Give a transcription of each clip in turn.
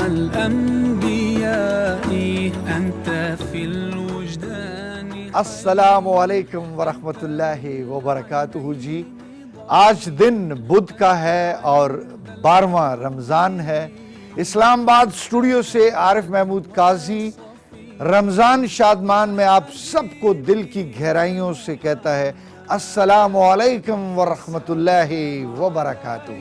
الأنبياء أنت في الوجدان. السلام علیکم ورحمۃ اللہ وبرکاتہ جی. آج دن بدھ کا ہے اور 12واں رمضان ہے. اسلام آباد اسٹوڈیو سے عارف محمود قاضی رمضان شادمان میں آپ سب کو دل کی گہرائیوں سے کہتا ہے السلام علیکم ورحمۃ اللہ وبرکاتہ.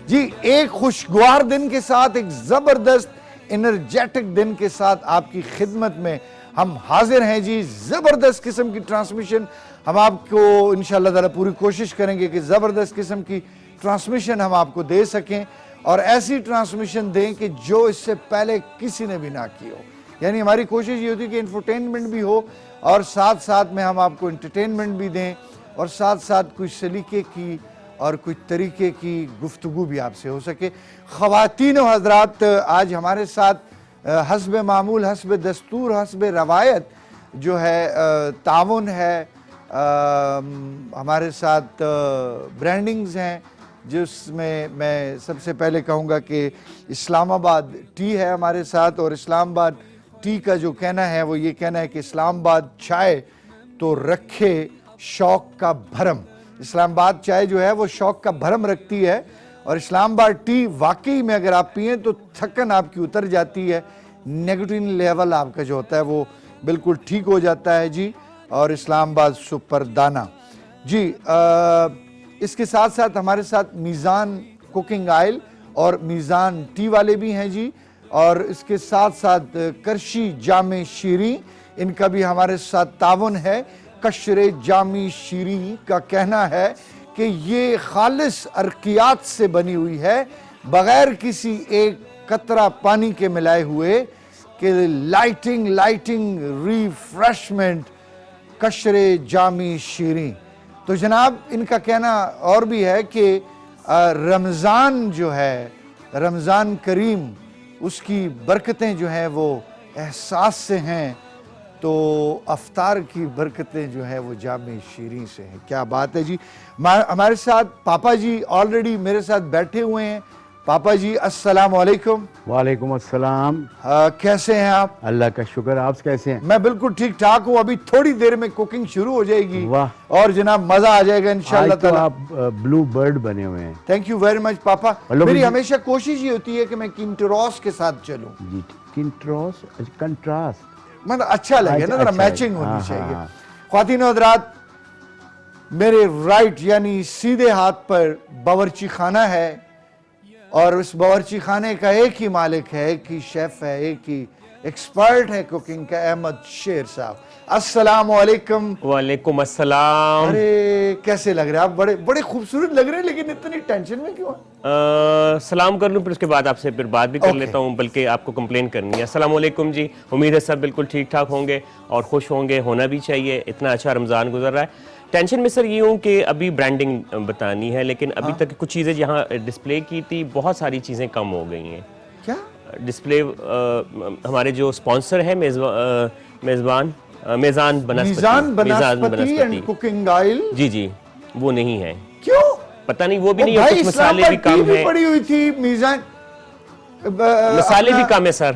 جی ایک خوشگوار دن کے ساتھ، ایک زبردست انرجیٹک دن کے ساتھ آپ کی خدمت میں ہم حاضر ہیں جی. زبردست قسم کی ٹرانسمیشن ہم آپ کو انشاءاللہ تعالی پوری کوشش کریں گے کہ زبردست قسم کی ٹرانسمیشن ہم آپ کو دے سکیں، اور ایسی ٹرانسمیشن دیں کہ جو اس سے پہلے کسی نے بھی نہ کی ہو. یعنی ہماری کوشش یہ ہوتی ہے کہ انفرٹینمنٹ بھی ہو اور ساتھ ساتھ میں ہم آپ کو انٹرٹینمنٹ بھی دیں، اور ساتھ ساتھ کچھ سلیقے کی اور کچھ طریقے کی گفتگو بھی آپ سے ہو سکے. خواتین و حضرات، آج ہمارے ساتھ حسب معمول، حسب دستور، حسب روایت جو ہے تعاون ہے. ہمارے ساتھ برانڈنگز ہیں جس میں سب سے پہلے کہوں گا کہ اسلام آباد ٹی ہے ہمارے ساتھ، اور اسلام آباد ٹی کا جو کہنا ہے وہ یہ کہنا ہے کہ اسلام آباد چائے تو رکھے شوق کا بھرم. اسلام آباد چائے جو ہے وہ شوق کا بھرم رکھتی ہے، اور اسلام آباد ٹی واقعی میں اگر آپ پئیں تو تھکن آپ کی اتر جاتی ہے، نیگیٹین لیول آپ کا جو ہوتا ہے وہ بالکل ٹھیک ہو جاتا ہے جی. اور اسلام آباد سپر دانا جی. اس کے ساتھ ساتھ ہمارے ساتھ میزان کوکنگ آئل اور میزان ٹی والے بھی ہیں جی. اور اس کے ساتھ ساتھ کرشی جامع شیریں، ان کا بھی ہمارے ساتھ تعاون ہے. قشر جامع شیریں کا کہنا ہے کہ یہ خالص ارقیات سے بنی ہوئی ہے، بغیر کسی ایک قطرہ پانی کے ملائے ہوئے، کہ لائٹنگ ریفریشمنٹ قشر جامع شیریں. تو جناب ان کا کہنا اور بھی ہے کہ رمضان جو ہے، رمضان کریم، اس کی برکتیں جو ہیں وہ احساس سے ہیں، تو افطار کی برکتیں جو ہیں وہ جامع شیریں سے ہیں. کیا بات ہے جی. ہمارے ساتھ پاپا جی آلریڈی میرے ساتھ بیٹھے ہوئے ہیں. پاپا جی السلام علیکم. وعلیکم السلام. کیسے ہیں آپ؟ اللہ کا شکر. آپ کیسے ہیں؟ میں بالکل ٹھیک ٹھاک ہوں. ابھی تھوڑی دیر میں کوکنگ شروع ہو جائے گی. واہ. اور جناب مزہ آ جائے گا انشاءاللہ آج تو تعالی. آپ بلو برڈ بنے ہوئے ہیں. تھینک یو ویری مچ پاپا. میری ہمیشہ کوشش یہ ہوتی ہے کہ میں کنٹروس کے ساتھ چلوں. جی کنٹروس، کنٹراسٹ، مطلب اچھا لگے نا، ذرا میچنگ ہونی چاہیے. خواتین و حضرات، میرے رائٹ یعنی سیدھے ہاتھ پر باورچی خانہ ہے، اور اس باورچی خانے کا ایک ہی مالک ہے، ایک ہی شیف ہے، ایک ہی ایکسپرٹ ہے کوکنگ کا، احمد شیر صاحب. السلام علیکم. وعلیکم السلام. ارے کیسے لگ رہے ہیں آپ؟ بڑے خوبصورت لگ رہے ہیں، لیکن اتنی ٹینشن میں کیوں ہیں؟ سلام کر لوں پھر اس کے بعد آپ سے پھر بات بھی کر لیتا ہوں، بلکہ آپ کو کمپلین کرنی ہے. السلام علیکم جی. امید ہے سب بالکل ٹھیک ٹھاک ہوں گے اور خوش ہوں گے، ہونا بھی چاہیے. اتنا اچھا رمضان گزر رہا ہے. ٹینشن میں سر یہ ہوں کہ ابھی برانڈنگ بتانی ہے، لیکن ابھی تک کچھ چیزیں جہاں ڈسپلے کی تھی بہت ساری چیزیں کم ہو گئی ہیں. کیا ڈسپلے ہمارے جو سپانسر ہے میزان بنسپتی اینڈ کوکنگ آئل، جی وہ نہیں ہے. کیوں؟ پتہ نہیں، وہ بھی نہیں ہے. کچھ مسالے بھی کم ہیں. پڑی ہوئی تھی میزان، مسالے بھی کم ہے سر،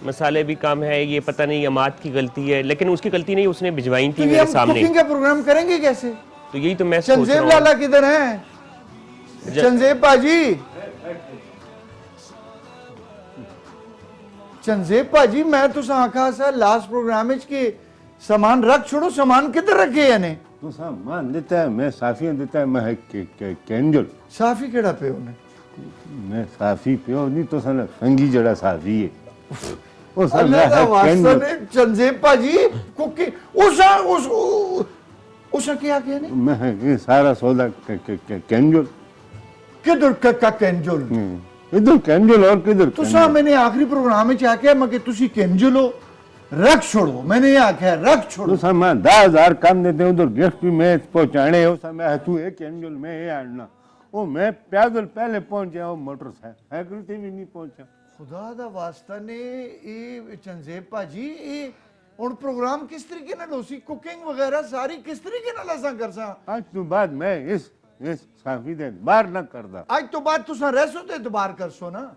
مسالے بھی کم ہے. یہ پتہ نہیں اماد کی غلطی ہے، لیکن اس کی غلطی نہیں، اس نے بھجوائی تھی میرے سامنے. کوکنگ کا پروگرام کریں گے کیسے؟ تو یہی تو میں سوچ رہا ہوں. چنزیب لالا کدھر ہیں؟ چنزیب باجی، چنزیب باجی، میں تو آکھا سا لاسٹ پروگرام کے سامان رکھ چھوڑو. سامان کدھر رکھے یعنی؟ تو سامان دیتا ہے، میں صافی دیتا ہے، میں کینجل. صافی کیڑا پیو نے؟ میں صافی پیو نہیں تو سن سنگی جڑا صافی ہے. اللہ کا واسطہ نے چنزیب باجی کوکنگ اسا کیا کیا نے؟ میں سارا سودا کینجل. کدھر کا کینجل؟ ادھر کینجل اور کدھر؟ تو میں نے آخری پروگرام میں چاہ کیا مگر تسی کینجل ہو، رکھ چھوڑو. میں نے یہ آکھا رکھ چھوڑو. تو میں 10,000 کام دیتے ہیں، ادھر گیسٹ بھی میں پہنچانے ہو. میں تو ایک کینجل میں یہ آڑنا، وہ میں پیدل پہلے پہنچا، وہ موٹر سائیکل سے بھی نہیں پہنچا. خدا دا واسطہ نے اے چنزیب باجی اے اور پروگرام کس طریقے نہ لوسی، کوکنگ وغیرہ ساری کس طریقے نہ لساں کرساں؟ آج تو بعد میں اس صافی دے بار نہ کردا. آج تو بعد تساں رہ سو تے دوبار کرسو نا.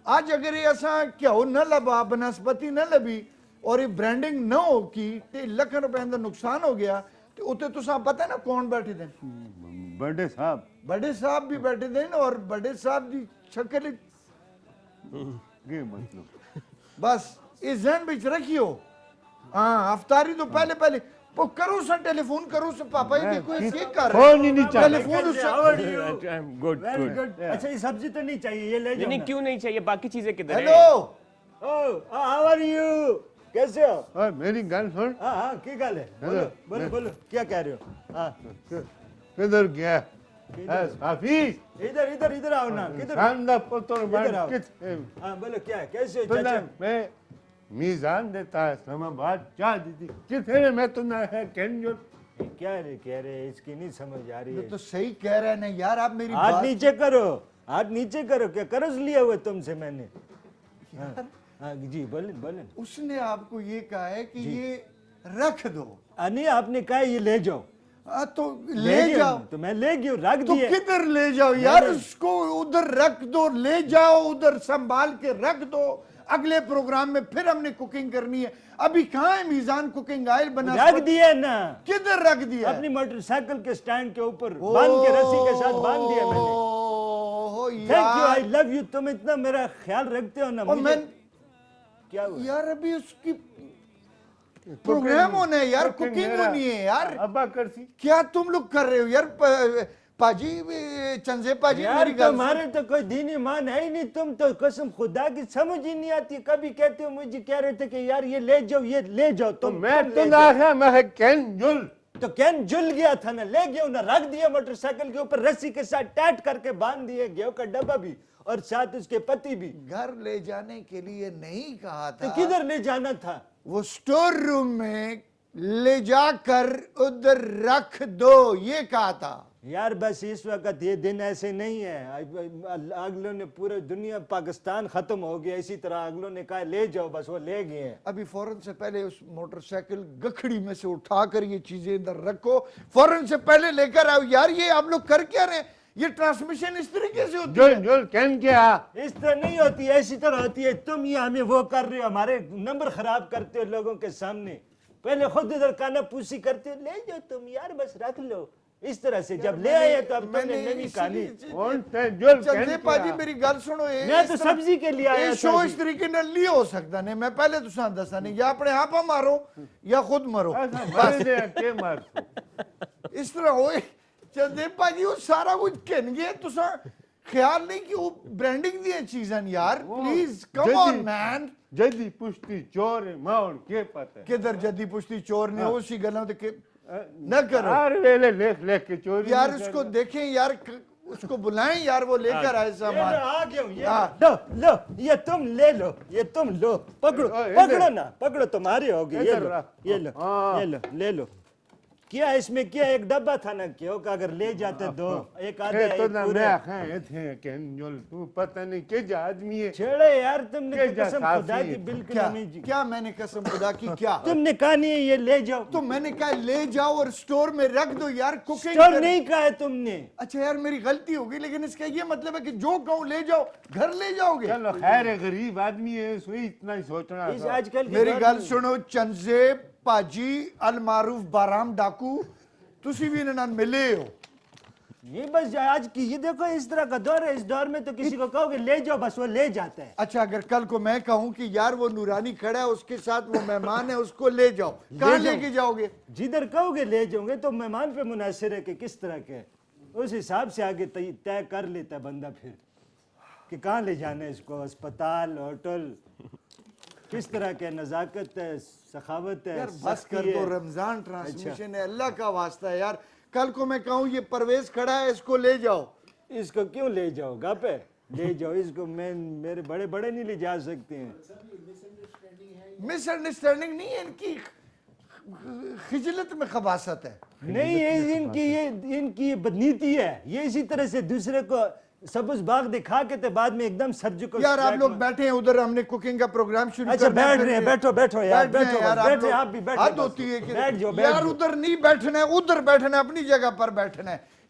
آج اگر یہ ایسا کیا ہو نہ لبا بنسپتی نہ لبی اور یہ برانڈنگ نہ ہو کی تے لکھن روپے اندر نقصان ہو گیا تو اتے تو صاحب پتہ ہے نا کون بیٹھے دیں بڑے صاحب بھی بیٹھے دیں اور بڑے صاحب دی شکل یہ مطلب بس یہ ذہن بچ رکھیو ہاں افطاری تو پہلے وہ کرو سا ٹیلی فون کرو سا پاپا یہ دیکھو یہ کیک کر رہے فون ہی نہیں چاہیے ٹیلی فون اس سے گڈ ویری گڈ گڈ اچھا یہ سبزی تو نہیں چاہیے یہ لے جاؤ نہیں کیوں نہیں چاہیے باقی چیزیں کدھر ہیں ہیلو ہاؤ آر یو کیسے ہو اور میری گل سن ہاں کی گل ہے بولو بولو کیا کہہ رہے ہو ہاں کدھر گیا حافظ ادھر آؤ نا کدھر خاندہ پتر ادھر آؤ کت ہاں بولو کیا ہے کیسے ہو چاچا میں میزان دیتا ہے اسلام آباد چاہ دیتی کتنے میں تو نہ ہے کینجل کیا کہہ رہے اس کی نہیں سمجھ آ رہی ہے تو صحیح کہہ رہے ہیں یار آپ میری ہاتھ بات نیچے کرو ہاتھ نیچے کرو کیا قرض لیا ہوا تم سے میں نے ہاں جی بولیں اس نے آپ کو یہ کہا ہے کہ یہ رکھ دو نہیں آپ نے کہا یہ لے جاؤ تو لے جاؤ تو میں لے گیا رکھ تو دیا کدھر لے جاؤ یار اس کو ادھر رکھ دو لے جاؤ ادھر سنبھال کے رکھ دو اگلے پروگرام میں پھر ہم نے کوکنگ کرنی ہے ابھی کہاں ہے میزان کوکنگ آئل بنا رکھ دیا نا کدھر رکھ دیا اپنی موٹر سائیکل کے سٹینڈ کے اوپر باندھ کے رسی کے ساتھ باندھ دیا میں نے thank you I love you تم اتنا میرا خیال رکھتے ہو نا مجھے کیا ہوا یار ابھی اس کی پروگرام ہونا ہے یار کوکنگ ہونی ہے یار ابا کرسی کیا تم لوگ کر رہے ہو یار پاجی چنزے پاجی یار میری گل تمہارے تو کوئی دین ایمان ہے ہی نہیں تم تو قسم خدا کی سمجھ ہی نہیں آتی کبھی کہتے ہو مجھے کہہ رہے تھے کہ یار یہ لے جاؤ تم میں تو نہ ہے میں کینجل تو کین جل گیا تھا نا لے گیا نہ رکھ دیا موٹر سائیکل کے اوپر رسی کے ساتھ ٹیٹ کر کے باندھ دیے گیہوں کا ڈبا بھی اور ساتھ اس کے پتی بھی گھر لے جانے کے لیے نہیں کہا تو تھا کدھر لے جانا تھا وہ سٹور روم میں لے جا کر ادھر رکھ دو یہ کہا تھا یار بس اس وقت یہ دن ایسے نہیں ہے اگلوں نے پورے دنیا پاکستان ختم ہو گیا اسی طرح اگلوں نے کہا لے جاؤ بس وہ لے گئے ہیں ابھی فوراً سے پہلے اس موٹر سائیکل گکھڑی میں سے اٹھا کر یہ چیزیں ادھر رکھو فوراً سے پہلے لے کر آؤ یار یہ آپ لوگ کر کیا رہے ہیں یہ ٹرانسمیشن اس طریقے سے ہوتی ہے جل کین کیا اس طرح نہیں ہوتی ہے ایسی طرح ہوتی ہے تم یہ ہمیں وہ کر رہے ہو ہمارے نمبر خراب کرتے ہو لوگوں کے سامنے پہلے خود ادھر کانا پوسی کرتے ہو لے جاؤ تم یار بس رکھ لو اس طرح سے جب لے آئے تو اب تم نے نئی کہانی چندے پاجی میری گل سنو میں تو سبزی کے لیے آیا یہ شو اس طریقے نے نہیں ہو سکتا نہیں میں پہلے تو سان دسا نہیں یا اپنے آپ مارو یا خود مرو اس طرح ہوئے چندے پاجی وہ سارا کچھ کہن گے تو خیال نہیں کہ وہ برانڈنگ دی چیزیں یار پلیز کم آن مین جدی پشتی چور ماؤن کے پتہ کدھر جدی پشتی چور نے اسی گلوں تے نہ کرو ہر ویلے لکھ کے چوری یار اس کو دیکھیں یار اس کو بلائیں یار وہ لے کر آئے سامان آ گیا ہوں لو یہ تم لے لو یہ تم لو پکڑو نا پکڑو تمہارے ہوگی یہ لو لے لو کیا اس میں کیا ایک ڈبہ تھا نا کیوں کہ اگر لے جاتے دو ایک آدھا ایک پورے تو پتہ نہیں کہ جا آدمی ہے چھڑے یار تم نے قسم خدا کی بالکل نہیں جی کیا میں نے قسم خدا کی کیا تم نے کہا نہیں ہے یہ لے جاؤ تو میں نے کہا لے جاؤ اور سٹور میں رکھ دو یار کوکنگ سٹور نہیں کہا ہے تم نے اچھا یار میری غلطی ہوگی لیکن اس کا یہ مطلب ہے کہ جو کہوں لے جاؤ گھر لے جاؤ گے چلو خیر ہے غریب آدمی ہے سوئی اتنا ہی سوچنا اس آج کل میری گل سنو چنزے پاجی المعروف بارام ڈاکو تسی بھی انہاں ملے ہو یہ بس آج کی یہ دیکھو اس طرح کا دور ہے اس دور میں تو کسی کو کہو کہ لے جاؤ بس وہ لے جاتا ہے اچھا اگر کل کو میں کہوں کہ یار وہ نورانی کھڑا ہے اس کے ساتھ وہ مہمان ہے اس کو لے جاؤ کہاں لے کے جاؤ گے جدھر کہو گے لے جاؤں گے تو مہمان پہ منحصر ہے کہ کس طرح کے اس حساب سے آگے طے کر لیتا ہے بندہ پھر کہ کہاں لے جانا ہے اس کو اسپتال ہوٹل کس طرح کے نزاکت ہے سخاوت ہے یار بس کر دو رمضان ٹرانسمیشن ہے اللہ کا واسطہ ہے یار کل کو میں کہوں یہ پرویز کھڑا ہے اس کو لے جاؤ اس کو کیوں لے جاؤ گا پہ لے جاؤ اس کو میں میرے بڑے بڑے نہیں لے جا سکتے ہیں مس انڈرسٹینڈنگ نہیں ہے ان کی خجلت میں خباثت ہے نہیں ان کی بدنیتی ہے یہ اسی طرح سے دوسرے کو سبز باغ دکھا کے بعد میں ایک دم سبزی کو یار آپ لوگ بیٹھے ہیں ادھر ہم نے کوکنگ کا پروگرام شروع اچھا بیٹھ رہے ہیں بیٹھو یار بیٹھو آپ بھی بیٹھو حد ہوتی ہے کہ یار ادھر نہیں بیٹھنا ہے ادھر بیٹھنا ہے اپنی جگہ پر بیٹھنا ہے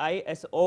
ISO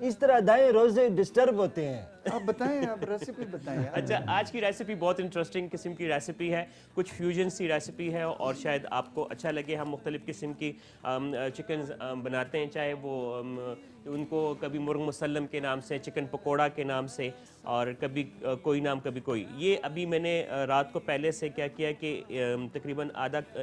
اس طرح دائیں روزے ڈسٹرب ہوتے ہیں. آپ بتائیں, آپ ریسیپی بتائیں. اچھا, آج کی ریسیپی بہت انٹرسٹنگ قسم کی ریسیپی ہے, کچھ فیوژن سی ریسیپی ہے اور شاید آپ کو اچھا لگے. ہم مختلف قسم کی چکنز بناتے ہیں, چاہے وہ ان کو کبھی مرغ مسلم کے نام سے, چکن پکوڑا کے نام سے, اور کبھی کوئی نام کبھی کوئی. یہ ابھی میں نے رات کو پہلے سے کیا کیا کہ تقریباً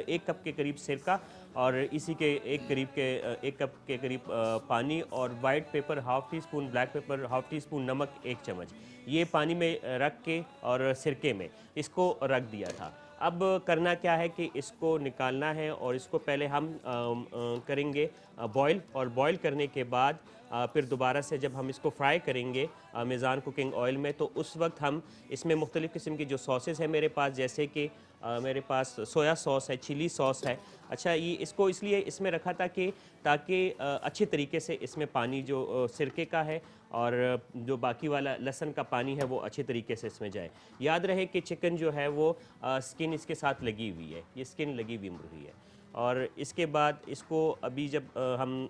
ایک کپ کے قریب سرکہ اور اسی کے ایک کپ کے قریب پانی اور white paper half T spoon, black paper half T spoon, نمک 1 چمچ, یہ پانی میں رکھ کے اور سرکے میں اس کو رکھ دیا تھا. اب کرنا کیا ہے کہ اس کو نکالنا ہے اور اس کو پہلے ہم کریں گے بوائل, اور بوائل کرنے کے بعد پھر دوبارہ سے جب ہم اس کو فرائی کریں گے میزان کوکنگ آئل میں, تو اس وقت ہم اس میں مختلف قسم کی جو ساسز ہیں میرے پاس, جیسے کہ میرے پاس سویا ساس ہے, چلی ساس ہے. اچھا, یہ اس کو اس لیے اس میں رکھا تھا کہ تاکہ اچھے طریقے سے اس میں پانی جو سرکے کا ہے اور جو باقی والا لہسن کا پانی ہے وہ اچھے طریقے سے اس میں جائے. یاد رہے کہ چکن جو ہے وہ سکن اس کے ساتھ لگی ہوئی ہے, یہ سکن لگی ہوئی مرغی ہے. اور اس کے بعد اس کو ابھی جب ہم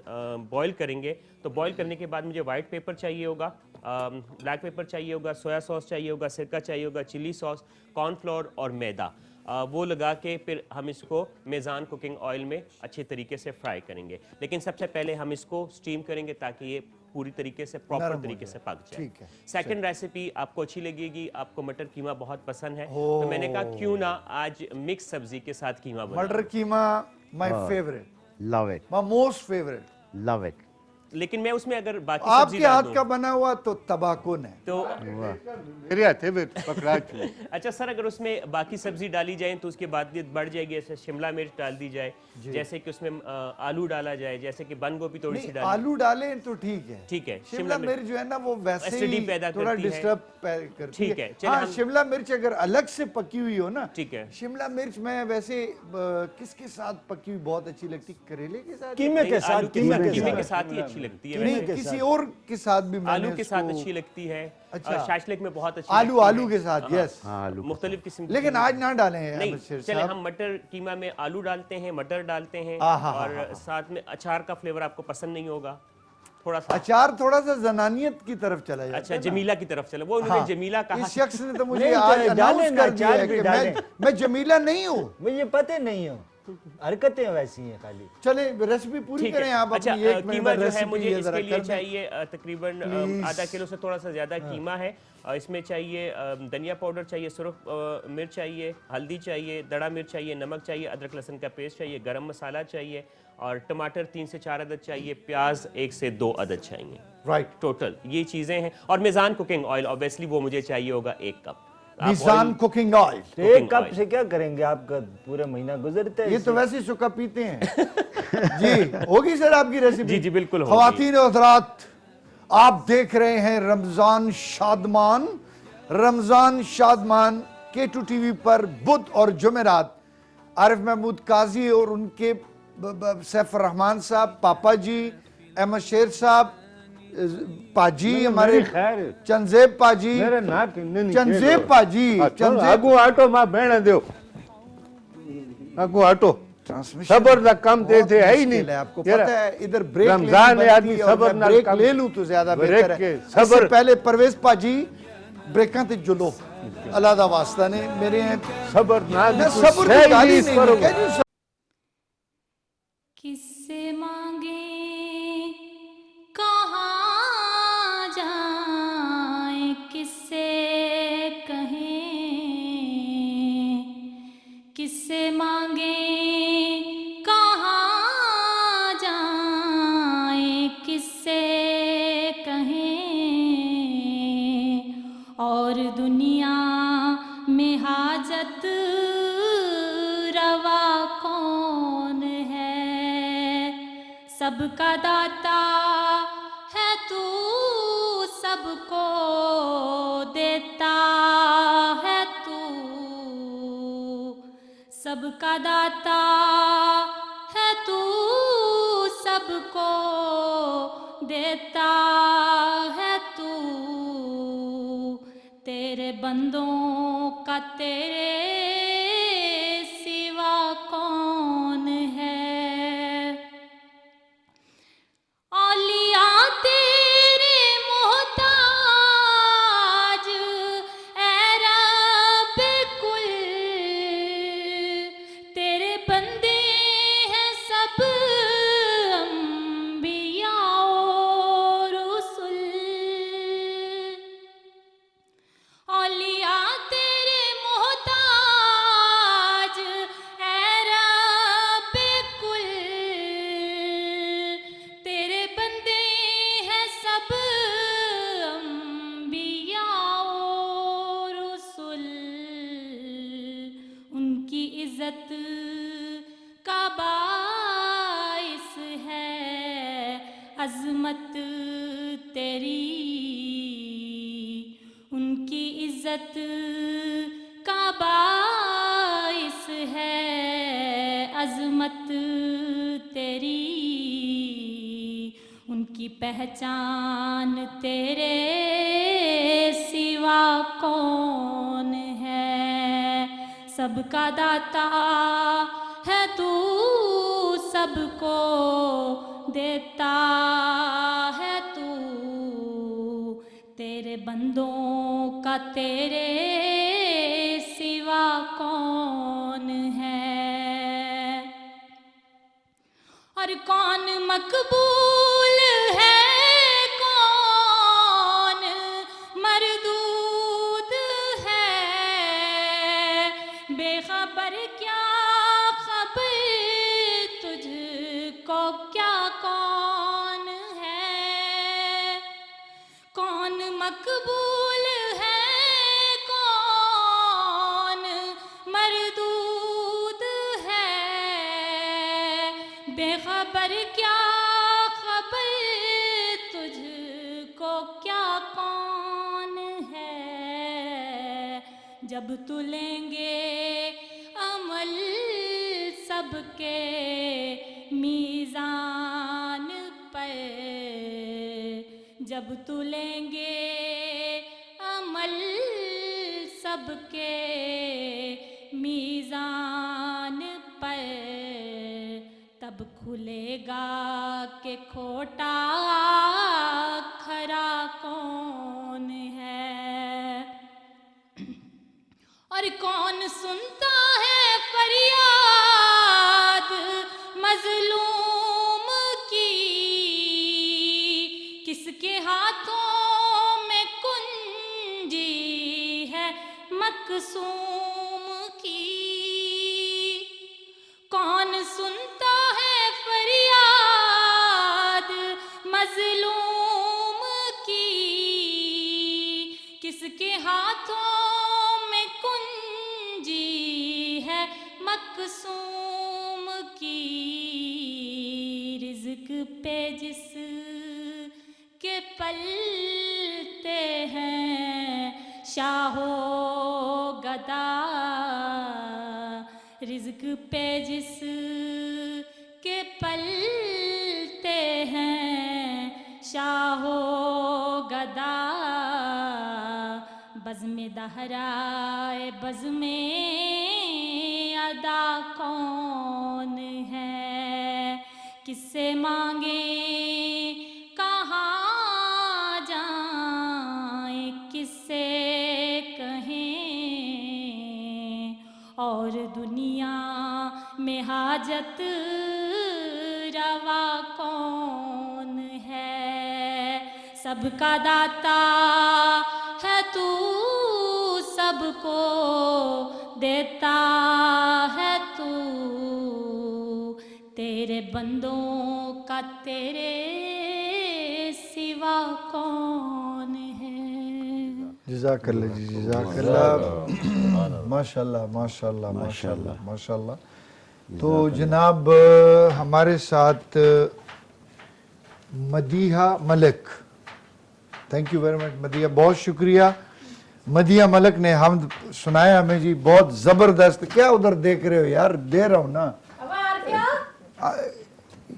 بوائل کریں گے تو بوائل کرنے کے بعد مجھے وائٹ پیپر چاہیے ہوگا, بلیک پیپر چاہیے ہوگا, سویا ساس چاہیے ہوگا, سرکہ چاہیے ہوگا, چلی ساس, کارن فلور اور میدا. وہ لگا کے پھر ہم اس کو میزان کوکنگ آئل میں اچھے طریقے سے فرائی کریں گے. لیکن سب سے پہلے ہم اس کو سٹیم کریں گے تاکہ یہ پوری طریقے سے پراپر طریقے سے پک جائے. سیکنڈ ریسیپی آپ کو اچھی لگے گی, آپ کو مٹر قیمہ بہت پسند ہے, تو میں نے کہا کیوں نہ آج مکس سبزی کے ساتھ قیمہ بنا. مٹر قیمہ my favorite, love it, my most favorite. love it. لیکن میں اس میں اگر باقی آپ سبزی کے ڈال ہاتھ دوں کا بنا ہوا تو تباہ کن ہے. تو میرے ہاتھے میں پکڑا چھو. اچھا سر, اگر اس میں باقی سبزی ڈالی جائیں تو اس کے بعد بڑھ جائے گی. جیسے شملہ مرچ ڈال دی جائے, جیسے کہ اس میں آلو ڈالا جائے, جیسے کہ بند گوبھی تھوڑی سی ڈالی. آلو ڈالیں تو ٹھیک ہے, ٹھیک ہے. شملہ مرچ جو ہے نا وہ ویسے ایسیڈی ہی پیدا تھوڑا کرتی ہے. ڈسٹرب کرتی ٹھیک ہے. ہے, ہاں, شملہ مرچ اگر الگ سے پکی ہوئی ہو نا, ٹھیک ہے. شملہ مرچ میں ویسے کس کے ساتھ پکی ہوئی بہت اچھی لگتی, کریلے کے ساتھ, قیمے کے ساتھ, قیمے کے ساتھ ہی اچھی لگتی ہے. نہیں کسی اور کے ساتھ بھی, آلو کے ساتھ اچھی لگتی ہے, شاشلک میں بہت اچھی آلو کے ساتھ, یس, مختلف قسم کی. لیکن آج نہ ڈالیں. نہیں چلیں, ہم مٹر قیمہ میں آلو ڈالتے ہیں, مٹر ڈالتے ہیں, اور ساتھ میں اچار کا فلیور آپ کو پسند نہیں ہوگا تھوڑا سا. اچار تھوڑا سا زنانیت کی طرف چلا جاتا ہے. اچھا, جمیلہ کی طرف چلا, وہ انہوں نے جمیلہ کہا. اس شخص نے تو مجھے آج اناؤنس کر دیا ہے کہ میں جمیلہ نہیں ہوں. مجھے پتہ نہیں ہو, حرکتیں ویسی ہیں خالی. چلیں ریسیپی پوری کریں آپ اپنی. ایک قیمہ منٹ جو ہے مجھے ریسیپی اس کے لیے چاہیے تقریباً آدھا کلو سے تھوڑا سا زیادہ قیمہ ہے. اس میں چاہیے دھنیا پاؤڈر چاہیے, سرخ مرچ چاہیے, ہلدی چاہیے, دڑا مرچ چاہیے, نمک چاہیے, ادرک لہسن کا پیسٹ چاہیے, گرم مسالہ چاہیے, اور ٹماٹر 3 سے 4 عدد چاہیے, پیاز 1 سے 2 عدد چاہیے. رائٹ, ٹوٹل یہ چیزیں ہیں. اور میزان کوکنگ آئل اوبیسلی وہ مجھے چاہیے ہوگا 1 کپ. میزان کوکنگ آئل. 1 کپ سے کیا کریں گے, آپ کا پورا مہینہ گزرتا ہے. یہ تو ویسے سکا پیتے ہیں. جی ہوگی سر آپ کی ریسیپی. جی جی بالکل ہوگی. خواتین و حضرات, آپ دیکھ رہے ہیں رمضان شادمان. رمضان شادمان K2 ٹی وی پر بدھ اور جمعرات. عارف محمود قاضی اور ان کے سیف الرحمان صاحب, پاپا جی, احمد شیر صاحب, پاجی ہمارے چنزیب پاجی, چنزیب پاجی, آگو آٹو ماں بہن دیو, آگو آٹو. صبر دا کم تے تھے ہے ہی نہیں. آپ کو پتہ ہے ادھر بریک رمضان ہے, آدمی صبر نہ بریک لے لوں تو زیادہ بہتر ہے. اس سے پہلے پرویز پاجی بریکاں تے جلو اللہ دا واسطہ نے میرے ہیں صبر نہ صبر کی گالی نہیں. کس سے مانگیں کہاں جائیں, کس سے کہیں, کس سے مانگیں کہاں جائیں, کس سے کہیں, اور دنیا میں حاجت روا کون ہے, سب کا داتا ہے تو, سب کو دیتا ہے تو, سب کا داتا ہے تو, سب کو دیتا ہے تو, تیرے بندوں کا تیرے سوا کون ہے, اولیاء تیرے عزت کا باعث ہے عظمت تیری ان کی عزت کا باعث ہے عظمت تیری ان کی پہچان تیرے سوا کون ہے سب کا داتا ہے تو سب کو دیتا ہے تو تیرے بندوں کا تیرے سوا کون ہے اور کون مقبول ہے کون مردود ہے بے خبر کیا خبر تجھ کو کیا کون ہے کون مقبول ہے کون مردود ہے بے خبر کیا خبر تجھ کو کیا کون ہے جب تلیں گے عمل سب کے میزان پر جب تلیں گے عمل سب کے میزان پر تب کھلے گا کہ کھوٹا کھرا کون ہے اور کون سنتا ہے فریاد مظلوم کی کس کے ہاتھوں میں کنجی ہے مقسوم کی کون سنتا ہے فریاد مظلوم کی کس کے ہاتھوں میں کنجی ہے مقسوم کی رزق پہ جس کے پلتے ہیں شاہ و گدا رزق پہ جس کے پلتے ہیں شاہ و گدا بزم دہرائے بزم ادا کون ہے کس سے مانگیں کہاں جائیں کس سے کہیں اور دنیا میں حاجت روا کون ہے سب کا داتا ہے تو سب کو دیتا ہے تو تیرے بندوں کا تیرے سوا کون ہے جزاک اللہ جی جزاک اللہ ماشاءاللہ ماشاءاللہ ماشاءاللہ ماشاءاللہ تو جناب ہمارے ساتھ Madiha Malik thank you very much Madiha بہت شکریہ مدیحہ ملک نے حمد سنایا ہمیں جی بہت زبردست کیا ادھر دیکھ رہے ہو یار دے رہا ہوں نا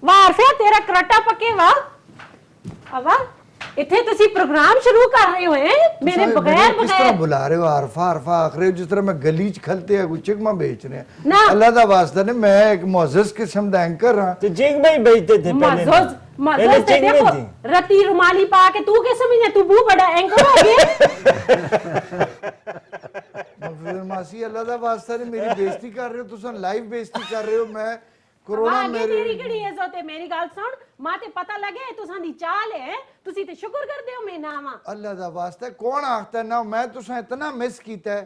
ਵਾਰਫਿਆ ਤੇਰਾ ਕਰਾਟਾ ਪੱਕੇ ਵਾ ਅਵਾ ਇੱਥੇ ਤੁਸੀਂ ਪ੍ਰੋਗਰਾਮ ਸ਼ੁਰੂ ਕਰ ਰਹੇ ਹੋਏ ਮੇਰੇ ਬਗੈਰ کس طرح بلا رہے ہو عارفہ عارفہ آخ رہے ہو جس طرح میں گلیچ کھلتے ہیں کوئی چکمہ بیچ رہے ہیں اللہ دا واسطہ نے میں ایک معزز قسم دا اینکر رہا تو چکمہ ہی بیچتے تھے پہلے معزز تے دیکھو رتی رومالی پا کے تو کے سمجھنے تو بو بڑا اینکر ہو گیا مغفر ماسی اللہ دا واسطہ نے میری بےزتی کر رہے ہو تساں لائیو بےزتی کر رہے ہو میں کرونا میرے تیری کڑی عزت ہے میری گال سن ماں تے پتہ لگے تساں دی چال ہے تسی تے شکر کر دیو میں نہ آواں اللہ دا واسطہ کون آختا ہے نا میں تساں اتنا مس کیتا ہے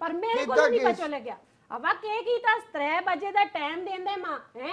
ਪਰ ਮੇਰੇ ਕੀਤਾ ਕੋਲ ਨਹੀਂ ਕੀ? ਪਤਾ ਲੱਗਿਆ। ਅਵਾ ਕੀ ਕੀਤਾ 3 ਵਜੇ ਦਾ ਟਾਈਮ ਦੇਂਦੇ ਮਾਂ ਹੈ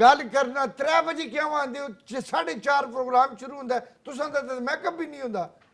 ਗੱਲ ਕਰਨਾ 3 ਵਜੇ ਕਿਉਂ ਆਂਦੇ ਹੋ? 4:30 ਪ੍ਰੋਗਰਾਮ ਸ਼ੁਰੂ ਹੁੰਦਾ ਹੈ। ਤੁਸਾਂ ਦਾ ਤਾਂ ਮੇਕਅਪ ਵੀ ਨਹੀਂ ਹੁੰਦਾ।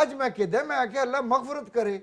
ਅੱਜ ਮੈਂ ਕਿਹਾ ਮੈਂ ਆਖਿਆ ਅੱਲਾ ਮਗਫਰਤ ਕਰੇ।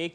1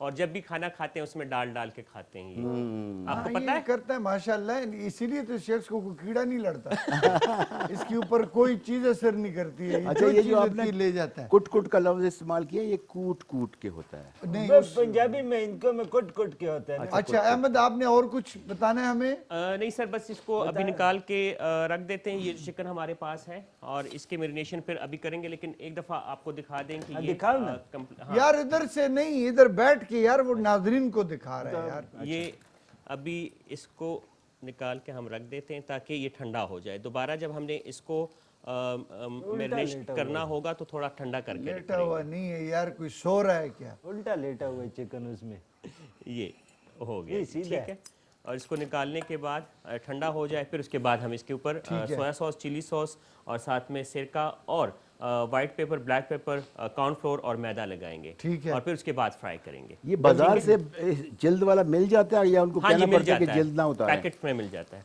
اور جب بھی کھانا کھاتے ہیں اس میں ڈال ڈال کے کھاتے ہیں یہ آپ کو پتہ ہے کرتا ہے ماشاءاللہ, اسی لیے تو شخص کو کوئی کیڑا نہیں لڑتا, اس کے اوپر کوئی چیز اثر نہیں کرتی ہے, اچھا یہ جو آپ نے لے جاتا ہے. کٹ کٹ کا لفظ استعمال کیا, یہ کوٹ کوٹ کے ہوتا ہے. نہیں پنجابی میں ان کو میں کٹ کٹ کے ہوتا ہے. اچھا احمد, آپ نے اور کچھ بتانا ہے ہمیں؟ نہیں سر, بس اس کو ابھی نکال کے رکھ دیتے ہیں. یہ چکن ہمارے پاس ہے اور اس کے میرینیشن پھر ابھی کریں گے, لیکن ایک دفعہ آپ کو دکھا دیں کہ یہ یار ادھر سے نہیں, ادھر بیٹھ کے یار, وہ ناظرین کو دکھا رہے ہیں یار. یہ ابھی اس کو نکال کے ہم رکھ دیتے ہیں تاکہ یہ ٹھنڈا ہو جائے. دوبارہ جب ہم نے اس کو میرینیٹ کرنا ہوگا تو تھوڑا ٹھنڈا کر کے لیٹا ہوا نہیں ہے یار, کوئی سو رہا ہے کیا؟ الٹا لیٹا ہوا ہے چکن اس میں. یہ ہو گیا ٹھیک ہے. اور اس کو نکالنے کے بعد ٹھنڈا ہو جائے, پھر اس کے بعد ہم اس کے اوپر سویا سوس, چلی سوس اور ساتھ میں سرکہ اور وائٹ پیپر, بلیک پیپر, کارن فلور اور میدا لگائیں گے, اور پھر اس کے بعد فرائی کریں گے. یہ بازار سے جلد والا مل جاتا ہے یا ان کو کہنا پڑتا ہے کہ جلد نہ اتاریں؟ پیکٹ میں مل جاتا ہے.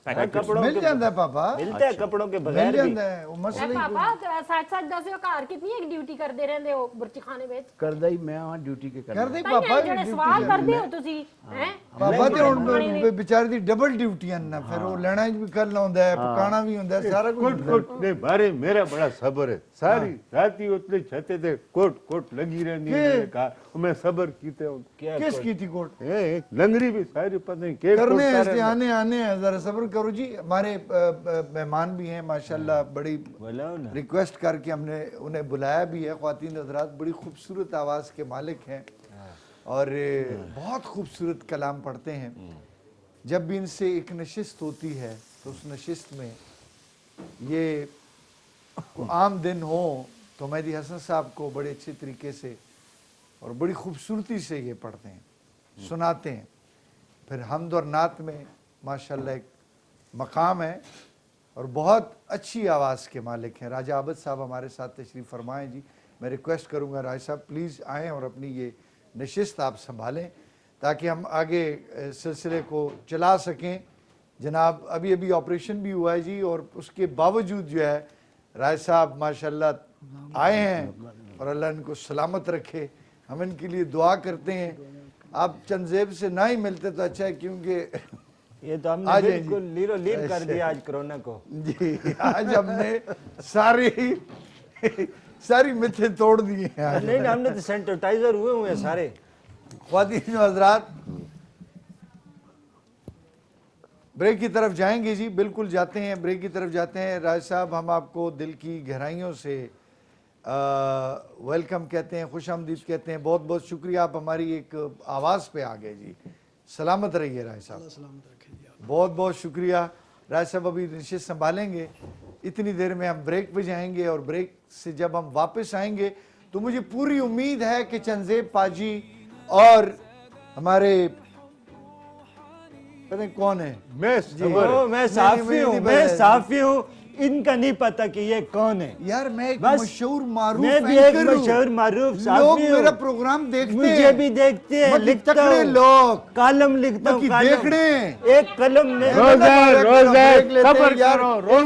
مل جاتا ہے پاپا, ملتا ہے کپڑوں کے بغیر مل بھی. جاتا ہے, وہ مسئلہ ਪਾਪਾ ਸੱਚ ਸੱਚ ਦੱਸਿਓ ਘਰ ਕਿੰਨੀ ਇੱਕ ਡਿਊਟੀ ਕਰਦੇ ਰਹਿੰਦੇ ਹੋ ਬੁਰਚੀਖਾਨੇ ਵਿੱਚ? ਕਰਦਾ ਹੀ ਮੈਂ ਹਾਂ ਡਿਊਟੀ ਕੇ کر ਕਰਦਾ. دے پاپا, ਜਿਹੜੇ ਸਵਾਲ ਕਰਦੇ ਹੋ ਤੁਸੀਂ ਹੈ ਪਾਪਾ ਤੇ ਹੁਣ ਵਿਚਾਰੇ ਦੀ ਡਬਲ ਡਿਊਟੀਆਂ ਨਾ, ਫਿਰ ਉਹ ਲੈਣਾ ਵੀ ਕਰਨਾ ਹੁੰਦਾ ਹੈ, ਪਕਾਣਾ ਵੀ ਹੁੰਦਾ ਹੈ, ਸਾਰਾ ਕੁਝ. کوٹ کوٹ نہیں بھارے, میرا بڑا صبر ہے. ساری رات ہی اتنے چھتے تھے, کوٹ کوٹ لگی رہنی. کہا میں صبر کیتے ہوں. کس کی تھی کوٹ لنگری بھی ساری پتہ نہیں کرنے ہیں, اس لیے آنے ہیں, ذرا صبر کرو جی. ہمارے مہمان بھی ہیں ماشاءاللہ, بڑی ریکویسٹ کر کے ہم نے انہیں بلایا بھی ہے. خواتین حضرات بڑی خوبصورت آواز کے مالک ہیں اور بہت خوبصورت کلام پڑھتے ہیں. جب بھی ان سے ایک نشست ہوتی ہے تو اس نشست میں یہ عام دن ہو تو مہدی حسن صاحب کو بڑے اچھے طریقے سے اور بڑی خوبصورتی سے یہ پڑھتے ہیں, سناتے ہیں. پھر حمد اور نعت میں ماشاءاللہ ایک مقام ہے اور بہت اچھی آواز کے مالک ہیں. راجہ عابد صاحب ہمارے ساتھ تشریف فرمائیں جی. میں ریکویسٹ کروں گا راجہ صاحب پلیز آئیں اور اپنی یہ نشست آپ سنبھالیں تاکہ ہم آگے سلسلے کو چلا سکیں. جناب ابھی آپریشن بھی ہوا ہے جی, اور اس کے باوجود جو ہے راجہ صاحب ماشاءاللہ آئے ہیں اور اللہ ان کو سلامت رکھے. ہم ان کے لیے دعا کرتے ہیں. آپ چند زیب سے نہ ہی ملتے تو اچھا ہے, کیونکہ یہ تو ہم نے بالکل لیرو لیر کر دیا آج کرونا کو. جی آج ہم نے ساری متھے توڑ دی ہیں. نہیں ہم نے تو سینیٹائزر ہوئے ہیں سارے. خواتین و حضرات بریک کی طرف جائیں گے جی, بالکل جاتے ہیں, بریک کی طرف جاتے ہیں. راج صاحب ہم آپ کو دل کی گہرائیوں سے ویلکم کہتے ہیں, خوش آمدید کہتے ہیں. بہت بہت شکریہ, آپ ہماری ایک آواز پہ آ گئے جی. سلامت رہیے راج صاحب. بہت بہت شکریہ. راج صاحب ابھی نشست سنبھالیں گے, اتنی دیر میں ہم بریک پہ جائیں گے اور بریک سے جب ہم واپس آئیں گے تو مجھے پوری امید ہے کہ چنزیب پاجی اور ہمارے پتہ نہیں کون ہے, میں صحافی ہوں, ان کا نہیں پتا کہ یہ کون ہے. یار میں ایک مشہور معروف میں بھی ایک مشہور معروف صحافی ہوں, لوگ میرا پروگرام دیکھتے ہیں, مجھے بھی دیکھتے ہیں, لکھتا ہوں لوگ کالم لکھتا ہوں, دیکھنے ایک قلم میں روز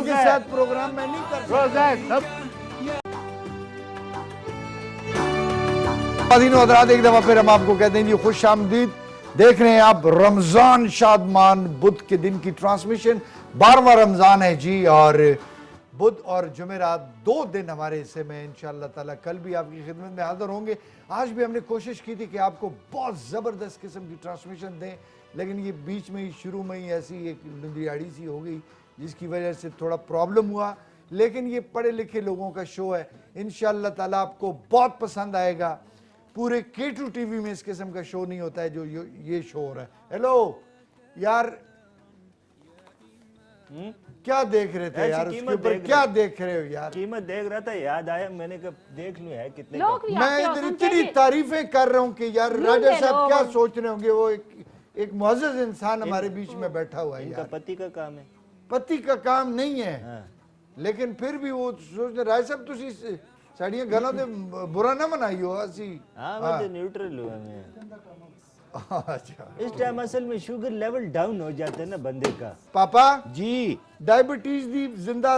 کے ساتھ پروگرام میں نہیں کرتا. خواتین و حضرات ایک دفعہ پھر ہم آپ کو کہتے ہیں جی خوش آمدید. دیکھ رہے ہیں آپ رمضان شادمان بدھ کے دن کی ٹرانسمیشن. 12واں رمضان ہے جی, اور بدھ اور جمعرات 2 دن ہمارے حصے میں انشاءاللہ تعالیٰ. کل بھی آپ کی خدمت میں حاضر ہوں گے. آج بھی ہم نے کوشش کی تھی کہ آپ کو بہت زبردست قسم کی ٹرانسمیشن دیں, لیکن یہ بیچ میں ہی شروع میں ہی ایسی ایک لندریاڑی سی ہو گئی جس کی وجہ سے تھوڑا پرابلم ہوا. لیکن یہ پڑھے لکھے لوگوں کا شو ہے, انشاءاللہ تعالیٰ آپ کو بہت پسند آئے گا. پورے K2 ٹی وی میں اس قسم کا شو نہیں ہوتا ہے جو یہ شو ہو رہا ہے. ہیلو یار, کیا دیکھ رہے تھے یار, اس کے اوپر کیا دیکھ رہے ہو یار؟ قیمت دیکھ رہا تھا, یاد آیا, میں نے کہا دیکھ لوں ہے کتنے. میں ادھر اتنی تعریفیں کر رہا ہوں کہ یار راجہ صاحب کیا سوچ رہے ہوں گے. وہ ایک معزز انسان ہمارے بیچ میں بیٹھا ہوا ہے. ان کا پتی کا کام ہے, پتی کا کام نہیں ہے, لیکن پھر بھی وہ سوچ رہے راجہ صاحب تسی ساڑیاں گلوں دے برا نہ منائی ہو. اسی میں تو نیوٹرل ہوا میں. اچھا اس ٹائم اصل میں شوگر لیول ڈاؤن ہو جاتا ہے نا بندے کا. پاپا جی ڈائبٹیز دی زندہ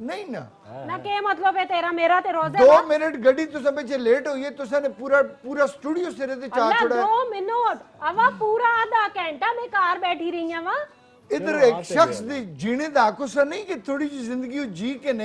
ਨਹੀਂ ਨਾ ਨਾ ਕੀ ਮਤਲਬ ਹੈ ਤੇਰਾ ਮੇਰਾ ਤੇ ਰੋਜ਼ੇ 2 ਮਿੰਟ ਗੱਡੀ ਤੁਸੀਂ ਵਿੱਚ ਲੇਟ ਹੋਈ ਹੈ ਤੁਸੀਂ ਨੇ ਪੂਰਾ ਸਟੂਡੀਓ ਸਿਰੇ ਤੇ ਚਾਹ ਅੱਲਾ ਛੋੜਾ 2 ਮਿੰਟ ਆਵਾ ਪੂਰਾ ਆਧਾ ਘੰਟਾ ਮੈਂ ਕਾਰ ਬੈਠੀ ਰਹੀ ਆ ਵਾ ਇਧਰ ਇੱਕ ਸ਼ਖਸ ਦੀ ਜੀਣੇ ਦਾ ਕੁਛ ਨਹੀਂ ਕਿ ਥੋੜੀ ਜਿਹੀ ਜ਼ਿੰਦਗੀ ਉਹ ਜੀ ਕੇ ਨੇ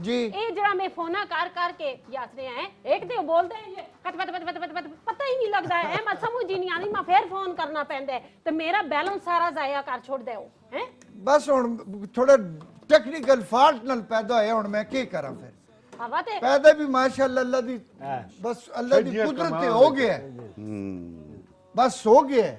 ਜੀ ਇਹ ਜਿਹੜਾ ਮੈਂ ਫੋਨਾ ਕਰ ਕੇ ਯਾਸਰੇ ਆਏ ਇੱਕ ਤੇ ਉਹ ਬੋਲਦੇ ਹੈ ਪਤਾ ਹੀ ਨਹੀਂ ਲੱਗਦਾ ਹੈ ਮੈਂ ਸਮਝ ਹੀ ਨਹੀਂ ਆਉਂਦੀ ਮੈਂ ਫੇਰ ਫੋਨ ਕਰਨਾ ਪੈਂਦਾ ਹੈ ਤੇ ਮੇਰਾ ਬੈਲੈਂਸ ਸਾਰਾ ਜ਼ਾਇਆ ਕਰ ਛੋੜਦੇ ਹੋ ਹੈ ਬਸ ਹੁਣ ਥੋੜਾ ਟੈਕਨੀਕਲ ਫਾਲਟ ਨਾਲ ਪੈਦਾ ਹੋਇਆ ਹੁਣ ਮੈਂ ਕੀ ਕਰਾਂ ਫਿਰ ਆਵਾ ਤੇ ਪੈਦਾ ਵੀ ਮਾਸ਼ਾਅੱਲਾ ਅੱਲਾ ਦੀ ਬਸ ਅੱਲਾ ਦੀ ਕੁਦਰਤ ਤੇ ਹੋ ਗਿਆ ਹੈ। ਬਸ ਹੋ ਗਿਆ ਹੈ।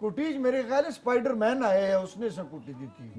ਕੁਟੀਜ ਮੇਰੇ ਖਿਆਲ ਹੈ ਸਪਾਈਡਰਮੈਨ ਆਇਆ ਹੈ ਉਸਨੇ ਸਾ ਕੁਟੀ ਦਿੱਤੀ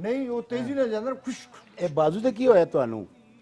ਨਹੀਂ ਉਹ ਤੇਜ਼ੀ ਨਾਲ ਜਾਂਦਾ ਖੁਸ਼ ਇਹ ਬਾਜ਼ੂ ਤੇ ਕੀ ਹੋਇਆ ਤੁਹਾਨੂੰ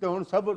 ਤੇ ਹੁਣ ਸਬਰ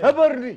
ਸਬਰ ਨਹੀਂ।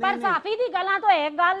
ਪਰ ਸਾਫੀ ਦੀ ਗੱਲਾਂ ਤੋਂ ਇੱਕ ਗੱਲ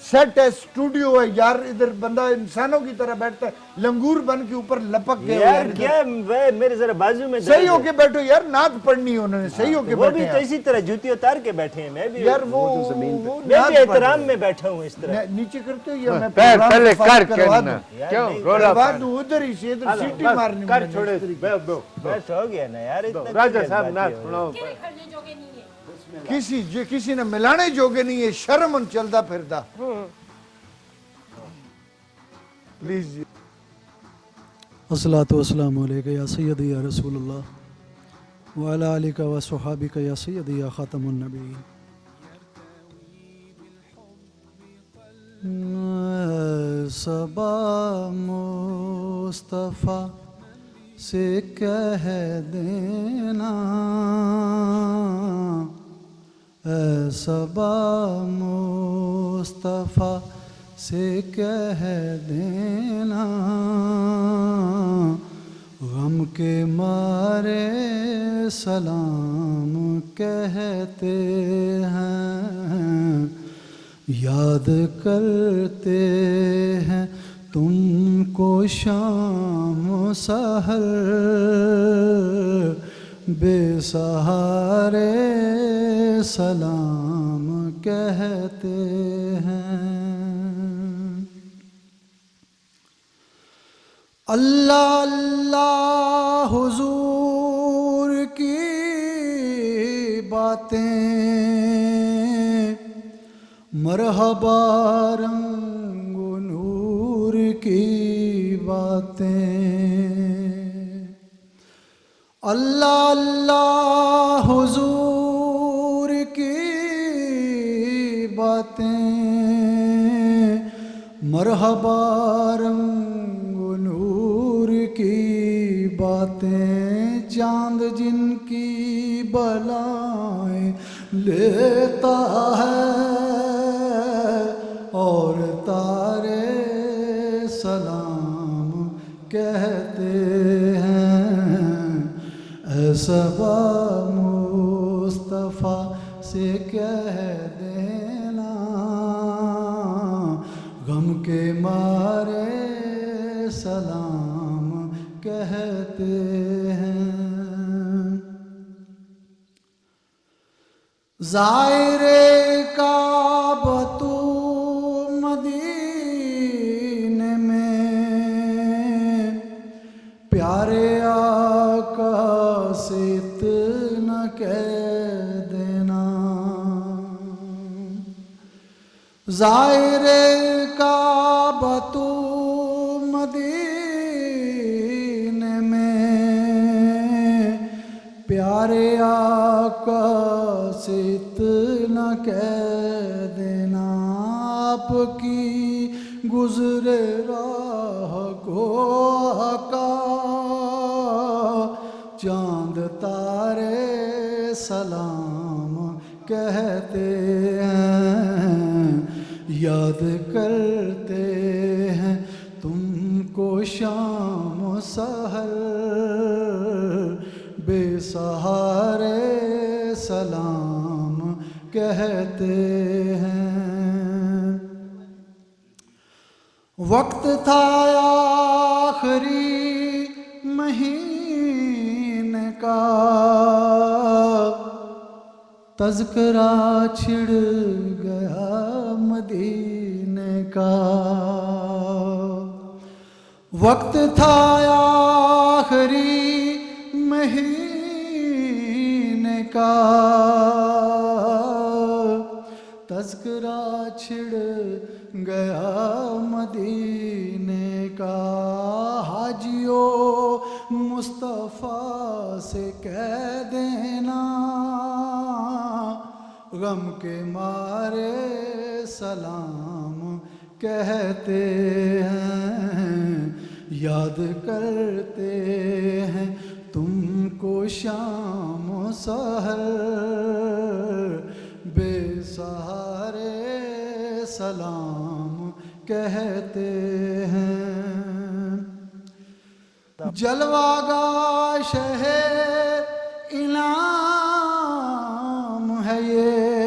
سیٹ ہے, اسٹوڈیو ہے یار, ادھر بندہ انسانوں کی طرح بیٹھتا ہے, لنگور بن کے اوپر لپک گئے یار کیا میرے ذرا بازو میں صحیح ہو کے بیٹھو یار, نعت پڑھنی ہے انہوں نے, صحیح ہو کے وہ بھی بیٹھے تو اسی طرح جوتی اتار کے بیٹھے ہیں, میں بھی یار, وہ میں نعت بھی احترام میں بیٹھا ہوں اس طرح. نیچے کرتے ہو یا میں پیر پروگرام پہلے فارغ کر کروا کرنا دوں؟ کیوں رولا کروا دوں ادھر ہی سے, ادھر سیٹی مارنی کر چھوڑے بس ہو گیا نا یار, اتنا راجہ صاحب نعت سناؤ. کسی نے ملانے جوگے نہیں ہے, شرم ان چلدا پھردا. پلیز جی. الصلاۃ والسلام علیکہ یا سیدی یا رسول اللہ وعلی آلک و صحابک یا سیدی یا خاتم النبیین. صبا مصطفیٰ سے کہہ دینا, اے صبا مصطفیٰ سے کہہ دینا, غم کے مارے سلام کہتے ہیں, یاد کرتے ہیں تم کو شام و سحر, بے سہارے سلام کہتے ہیں. اللہ اللہ حضور کی باتیں, مرحبا رنگ و نور کی باتیں. اللہ اللہ حضور کی باتیں, مرحبا رنگ و نور کی باتیں. چاند جن کی بلائیں لیتا ہے اور تارے سلام کہتے ہیں, اے صبا مصطفیٰ سے کہہ دینا, غم کے مارے سلام کہتے ہیں. زائرے کعبہ تو مدینے میں, پیارے آقا سے اتنا کہہ دینا. زائرے کعبہ تو مدینے میں, پیارے آقا سے اتنا کہہ دینا. آپ کی گزرے راہ کو آقا چاند تارے سلام کہتے ہیں, یاد کرتے ہیں تم کو شام و سحر, بے سہارے سلام کہتے ہیں. وقت تھا آخری مہینے کا, تذکرہ چھڑ گیا مدینے کا. وقت تھا آخری مہینے کا, تذکرہ چھڑ گیا مدینے کا. حاجیوں مصطفیٰ سے کہہ دینا, غم کے مارے سلام کہتے ہیں, یاد کرتے ہیں تم کو شام و سحر, بے سہارے سلام کہتے ہیں. جلوہ گاہ شہر انعام ہے یہ,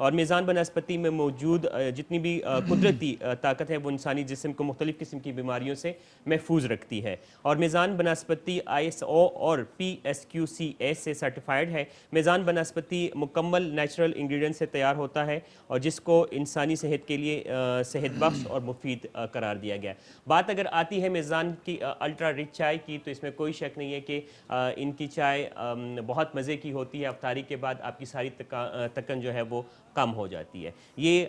اور میزان بنسپتی میں موجود جتنی بھی قدرتی طاقت ہے وہ انسانی جسم کو مختلف قسم کی بیماریوں سے محفوظ رکھتی ہے. اور میزان بنسپتی ISO اور PSQCS سے سرٹیفائیڈ ہے. میزان بنسپتی مکمل نیچرل انگریڈینٹ سے تیار ہوتا ہے اور جس کو انسانی صحت کے لیے صحت بخش اور مفید قرار دیا گیا. بات اگر آتی ہے میزان کی الٹرا رچ چائے کی تو اس میں کوئی شک نہیں ہے کہ ان کی چائے بہت مزے کی ہوتی ہے. افطاری کے بعد آپ کی ساری تکن جو ہے وہ کم ہو جاتی ہے. یہ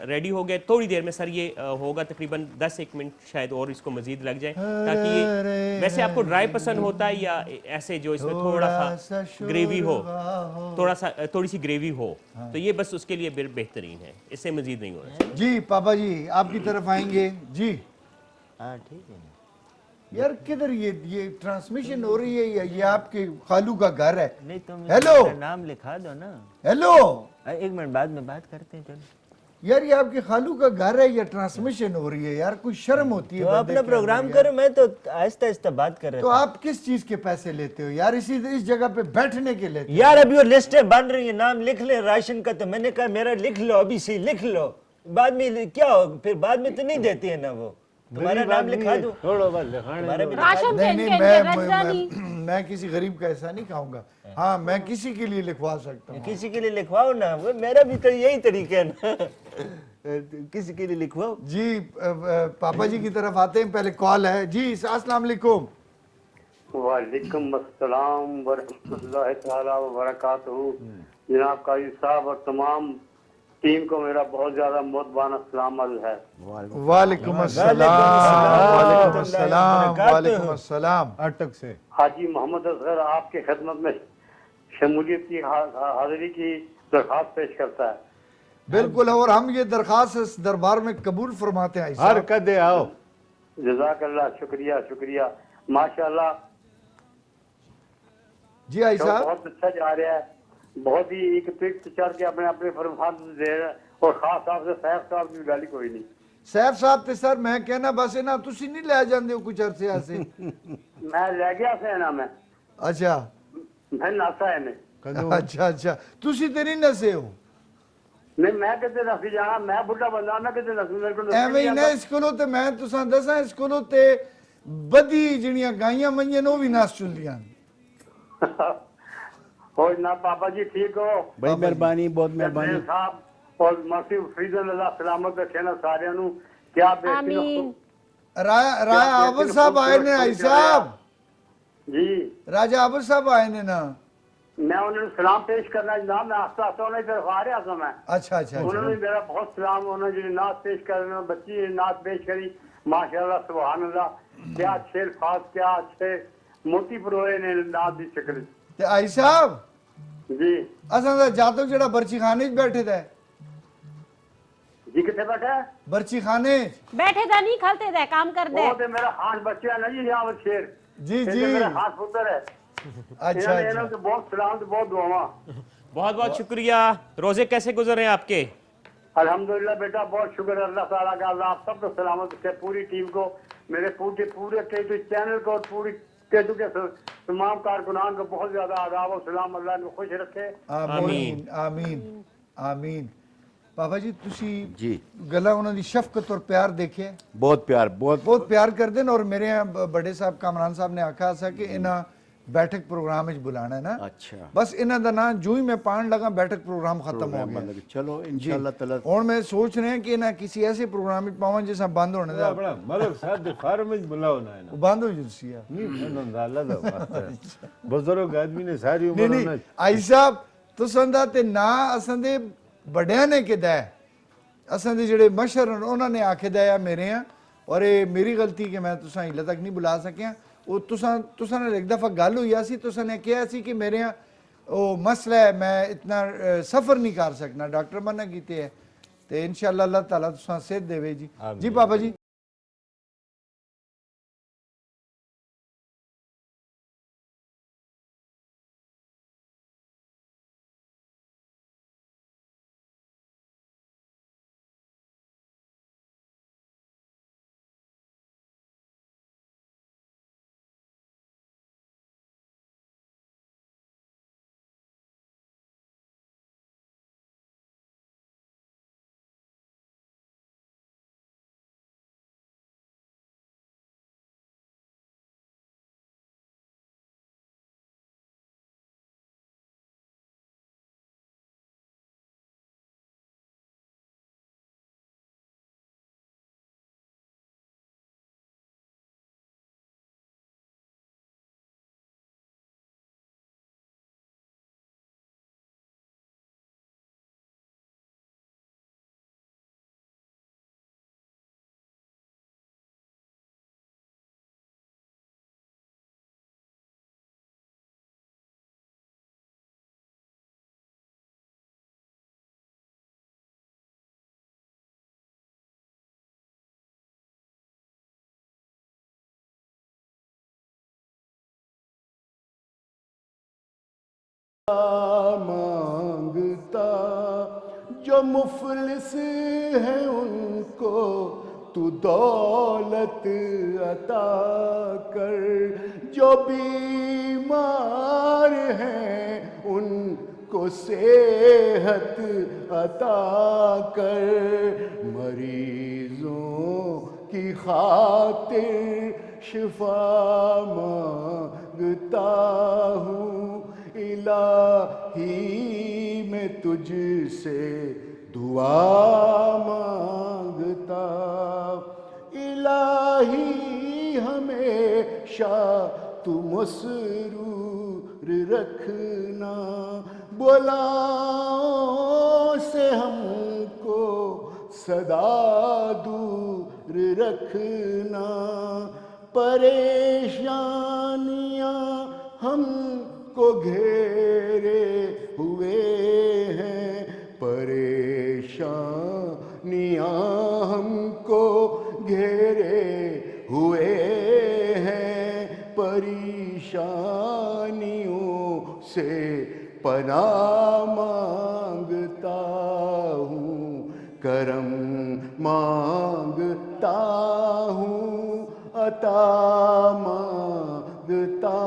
ریڈی ہو گئے تھوڑی دیر میں سر. یہ ہوگا تقریباً 10-1 منٹ شاید اور اس کو مزید لگ جائے تاکہ یہ ویسے آپ کو ڈرائی پسند ہوتا ہے یا ایسے جو اس میں تھوڑا سا گریوی ہو, تھوڑی سی گریوی ہو تو یہ بس اس کے لیے بہترین ہے. اس سے مزید نہیں ہونا چاہیے. جی پاپا جی آپ کی طرف آئیں گے. جی ہاں ٹھیک ہے. یار کدھر یہ ٹرانسمیشن ہو رہی ہے یا یہ آپ کے خالو کا گھر ہے؟ نہیں تم ہیلو نام لکھا دو نا. ہیلو 1 منٹ بعد میں بات کرتے ہیں. چلو یار یہ آپ کے خالو کا گھر ہے یا ٹرانسمیشن ہو رہی ہے؟ یار کوئی شرم ہوتی ہے تو بندے اپنا کے پروگرام اندر یار. کرو. میں تو آہستہ آہستہ بات کر رہا تو تھا. آپ کس چیز کے پیسے لیتے ہو یار؟ اس جگہ پہ بیٹھنے کے لیتے ہو؟ یار ابھی وہ لسٹیں بن رہی ہیں, نام لکھ لیں راشن کا. تو میں نے کہا میرا لکھ لو, ابھی سے لکھ لو. بعد میں کیا ہو پھر بعد میں تو نہیں دیتی ہے نا وہ. تمہارا نام لکھا دوں. تھوڑا بس لکھانے دو. راشن کے نہیں ان کے رجدانی. میں کسی غریب کا ایسا نہیں کھاؤں گا. ہاں میں کسی کے لیے لکھوا سکتا ہوں. کسی کے لیے لکھواؤ نا. وہ میرا بھی تو یہی طریقہ ہے نا. کسی کے لیے لکھواؤ. جی پاپا جی کی طرف آتے ہیں. پہلے کال ہے. جی السلام علیکم. وعلیکم السلام ورحمۃ اللہ تعالی وبرکاتہ. جناب قاضی صاحب اور تمام ٹیم کو میرا بہت زیادہ مہربان السلام علیکم ہے. وعلیکم السلام. وعلیکم السلام. وعلیکم السلام. اٹک سے حاجی محمد اصغر آپ کی خدمت میں شمولیت کی حاضری کی درخواست پیش کرتا ہے. بالکل, اور ہم یہ درخواست اس دربار میں قبول فرماتے ہیں. ہر کدے آؤ. جزاک اللہ. شکریہ شکریہ. ماشاءاللہ جی آئی صاحب بہت اچھا جا رہا ہے. بہت ہی ایک پک سے چڑھ کے اپنے فرمان دے رہے ہیں. اور خاص طور سے سیف صاحب کی گالی کوئی نہیں. سیف صاحب تے سر میں کہنا بس نا تسی نہیں لے جاندے ہو کچھ عرصے ایسے. میں لے گیا سے نا میں اچھا ناسا ہے نہیں. اچھا تسی تے نہیں نسے ہو. نہیں میں کتے نسی جانا. میں بڑھا بندہ میں کتے نسوں. میرے کو ایویں ہی نا اس کولوں تے میں تساں دساں اس کولوں تے بدی جڑیاں گائیاں منجیں نو بھی نس چلیاں. ہو جناب پاپا جی ٹھیک ہو؟ بڑی مہربانی, بہت مہربانی. صاحب اور مرسی فریض اللہ سلامت رکھے نا سارے نو. کیا آمین. راجہ عابد صاحب آئے نے آئی صاحب. جی راجہ عابد صاحب آئے نے نا. میں انہوں نے سلام پیش کرنا جناب. میں آستہ آستہ انہیں طرف آ رہا تھا میں. اچھا انہوں نے میرا بہت سلام. انہوں نے نعت پیش کرنا, بچی نے نعت پیش کری. ماشاءاللہ سبحان اللہ. کیا اچھے الفاظ, کیا اچھے موتی پروئے نے نعت دی شکل. تے آئی صاحب جی اساں دا جاتک جڑا برچی خانے وچ بیٹھے دا ہے. جی کتنے بیٹھا ہے؟ برچی خانے بیٹھے دا نہیں کھلتے دا کام کر دے. وہ تے میرا خاص بچہ ہے نا جی یہاں شیر. جی جی میرا خاص پتر ہے. اچھا انہوں نے بہت سلام, بہت دعاواں. بہت بہت شکریہ. روزے کیسے گزر ہیں آپ کے؟ الحمدللہ بیٹا بہت شکر ہے اللہ تعالیٰ کا. اللہ آپ سب کو سلامت رکھے, پوری ٹیم کو, میرے پورے ٹیٹو چینل کو اور پوری ٹیٹو کے تمام کارکنان کو بہت زیادہ آداب و سلام. اللہ کو خوش رکھے. آمین آمین آمین. پاپا جی تسی جی گلا انہوں دی شفقت اور پیار دیکھے, بہت پیار, بہت پیار کر دیں. اور میرے بڑے صاحب کامران صاحب نے آکھا سا کہ انہاں بیٹھک پروگرام وچ بلانا ہے نا. اچھا بس انہاں دا نا جو ہی میں پان لگا بیٹھک پروگرام ختم ہو گیا. چلو انشاءاللہ تعالی. اور میں سوچ رہے ہیں کہ انہاں کسی ایسے پروگرام وچ پاواں جیسا بند ہونے دا. اپنا ملک صاحب دے فارم وچ بلاؤ نا. وہ بند ہو جلسی ہے. نہیں اللہ دا واسطہ ہے. بزرگ آدمی نے ساری عمر نہیں آئی صاحب تساں دا تے نا اساں دے بڑیاں نے کدا ہے. اساں دے جڑے مشر انہوں نے آکھے دا ہے میرے ہیں. اور یہ میری غلطی کہ میں تساں ہلے تک نہیں بلا سکیا. وہ تساں نے ایک دفعہ گل ہوئی سی, تساں نے کہا سی کہ میرے ہاں وہ مسئلہ ہے میں اتنا سفر نہیں کر سکنا, ڈاکٹر منع کیتے ہے. تو انشاءاللہ اللہ تعالیٰ تساں صحت دے. جی جی پاپا جی. مانگتا جو مفلس ہے ان کو تو دولت عطا کر، جو بیمار ہیں ان کو صحت عطا کر، مریضوں کی خاطر شفا مانگتا ہوں، الہی میں تجھ سے دعا مانگتا، الہی ہمیشہ تو مسرور رکھنا، بلاؤں سے ہم کو صدا دور رکھنا، پریشانیاں ہم کو گھیرے ہوئے ہیں، پریشانیاں ہم کو گھیرے ہوئے ہیں، پریشانیوں سے پناہ مانگتا ہوں، کرم مانگتا ہوں، عطا مانگتا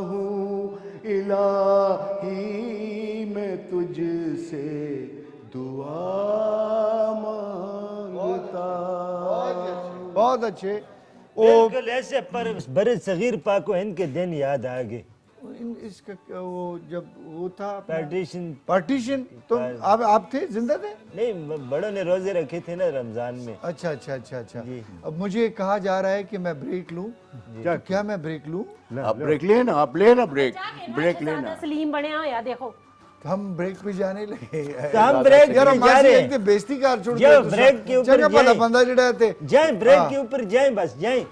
ہوں، الہی میں تجھ سے دعا مانگتا ہوں۔ بہت اچھے۔ بالکل ایسے پر بر صغیر پاک و ہند کے دن یاد آ گئے، اس کا وہ جب وہ تھا پارٹیشن تو آپ تھے، زندہ تھے؟ نہیں، بڑوں نے روزے رکھے تھے نا رمضان میں۔ اچھا اچھا اچھا اچھا۔ اب مجھے کہا جا رہا ہے کہ میں بریک لوں، کیا میں بریک لوں؟ آپ بریک لینا، آپ لینا بریک لینا۔ سلیم بنیا ہویا دیکھو، ہم بریک پہ جانے لگے۔ ہم بریک یار پہ ہم جا رہے ایک ہیں، بیستی کار چھوڑ جو بریک کے اوپر چنگا پہلا جائیں، بندہ جڑا ہے جائیں بریک کے اوپر جائیں، بس جائیں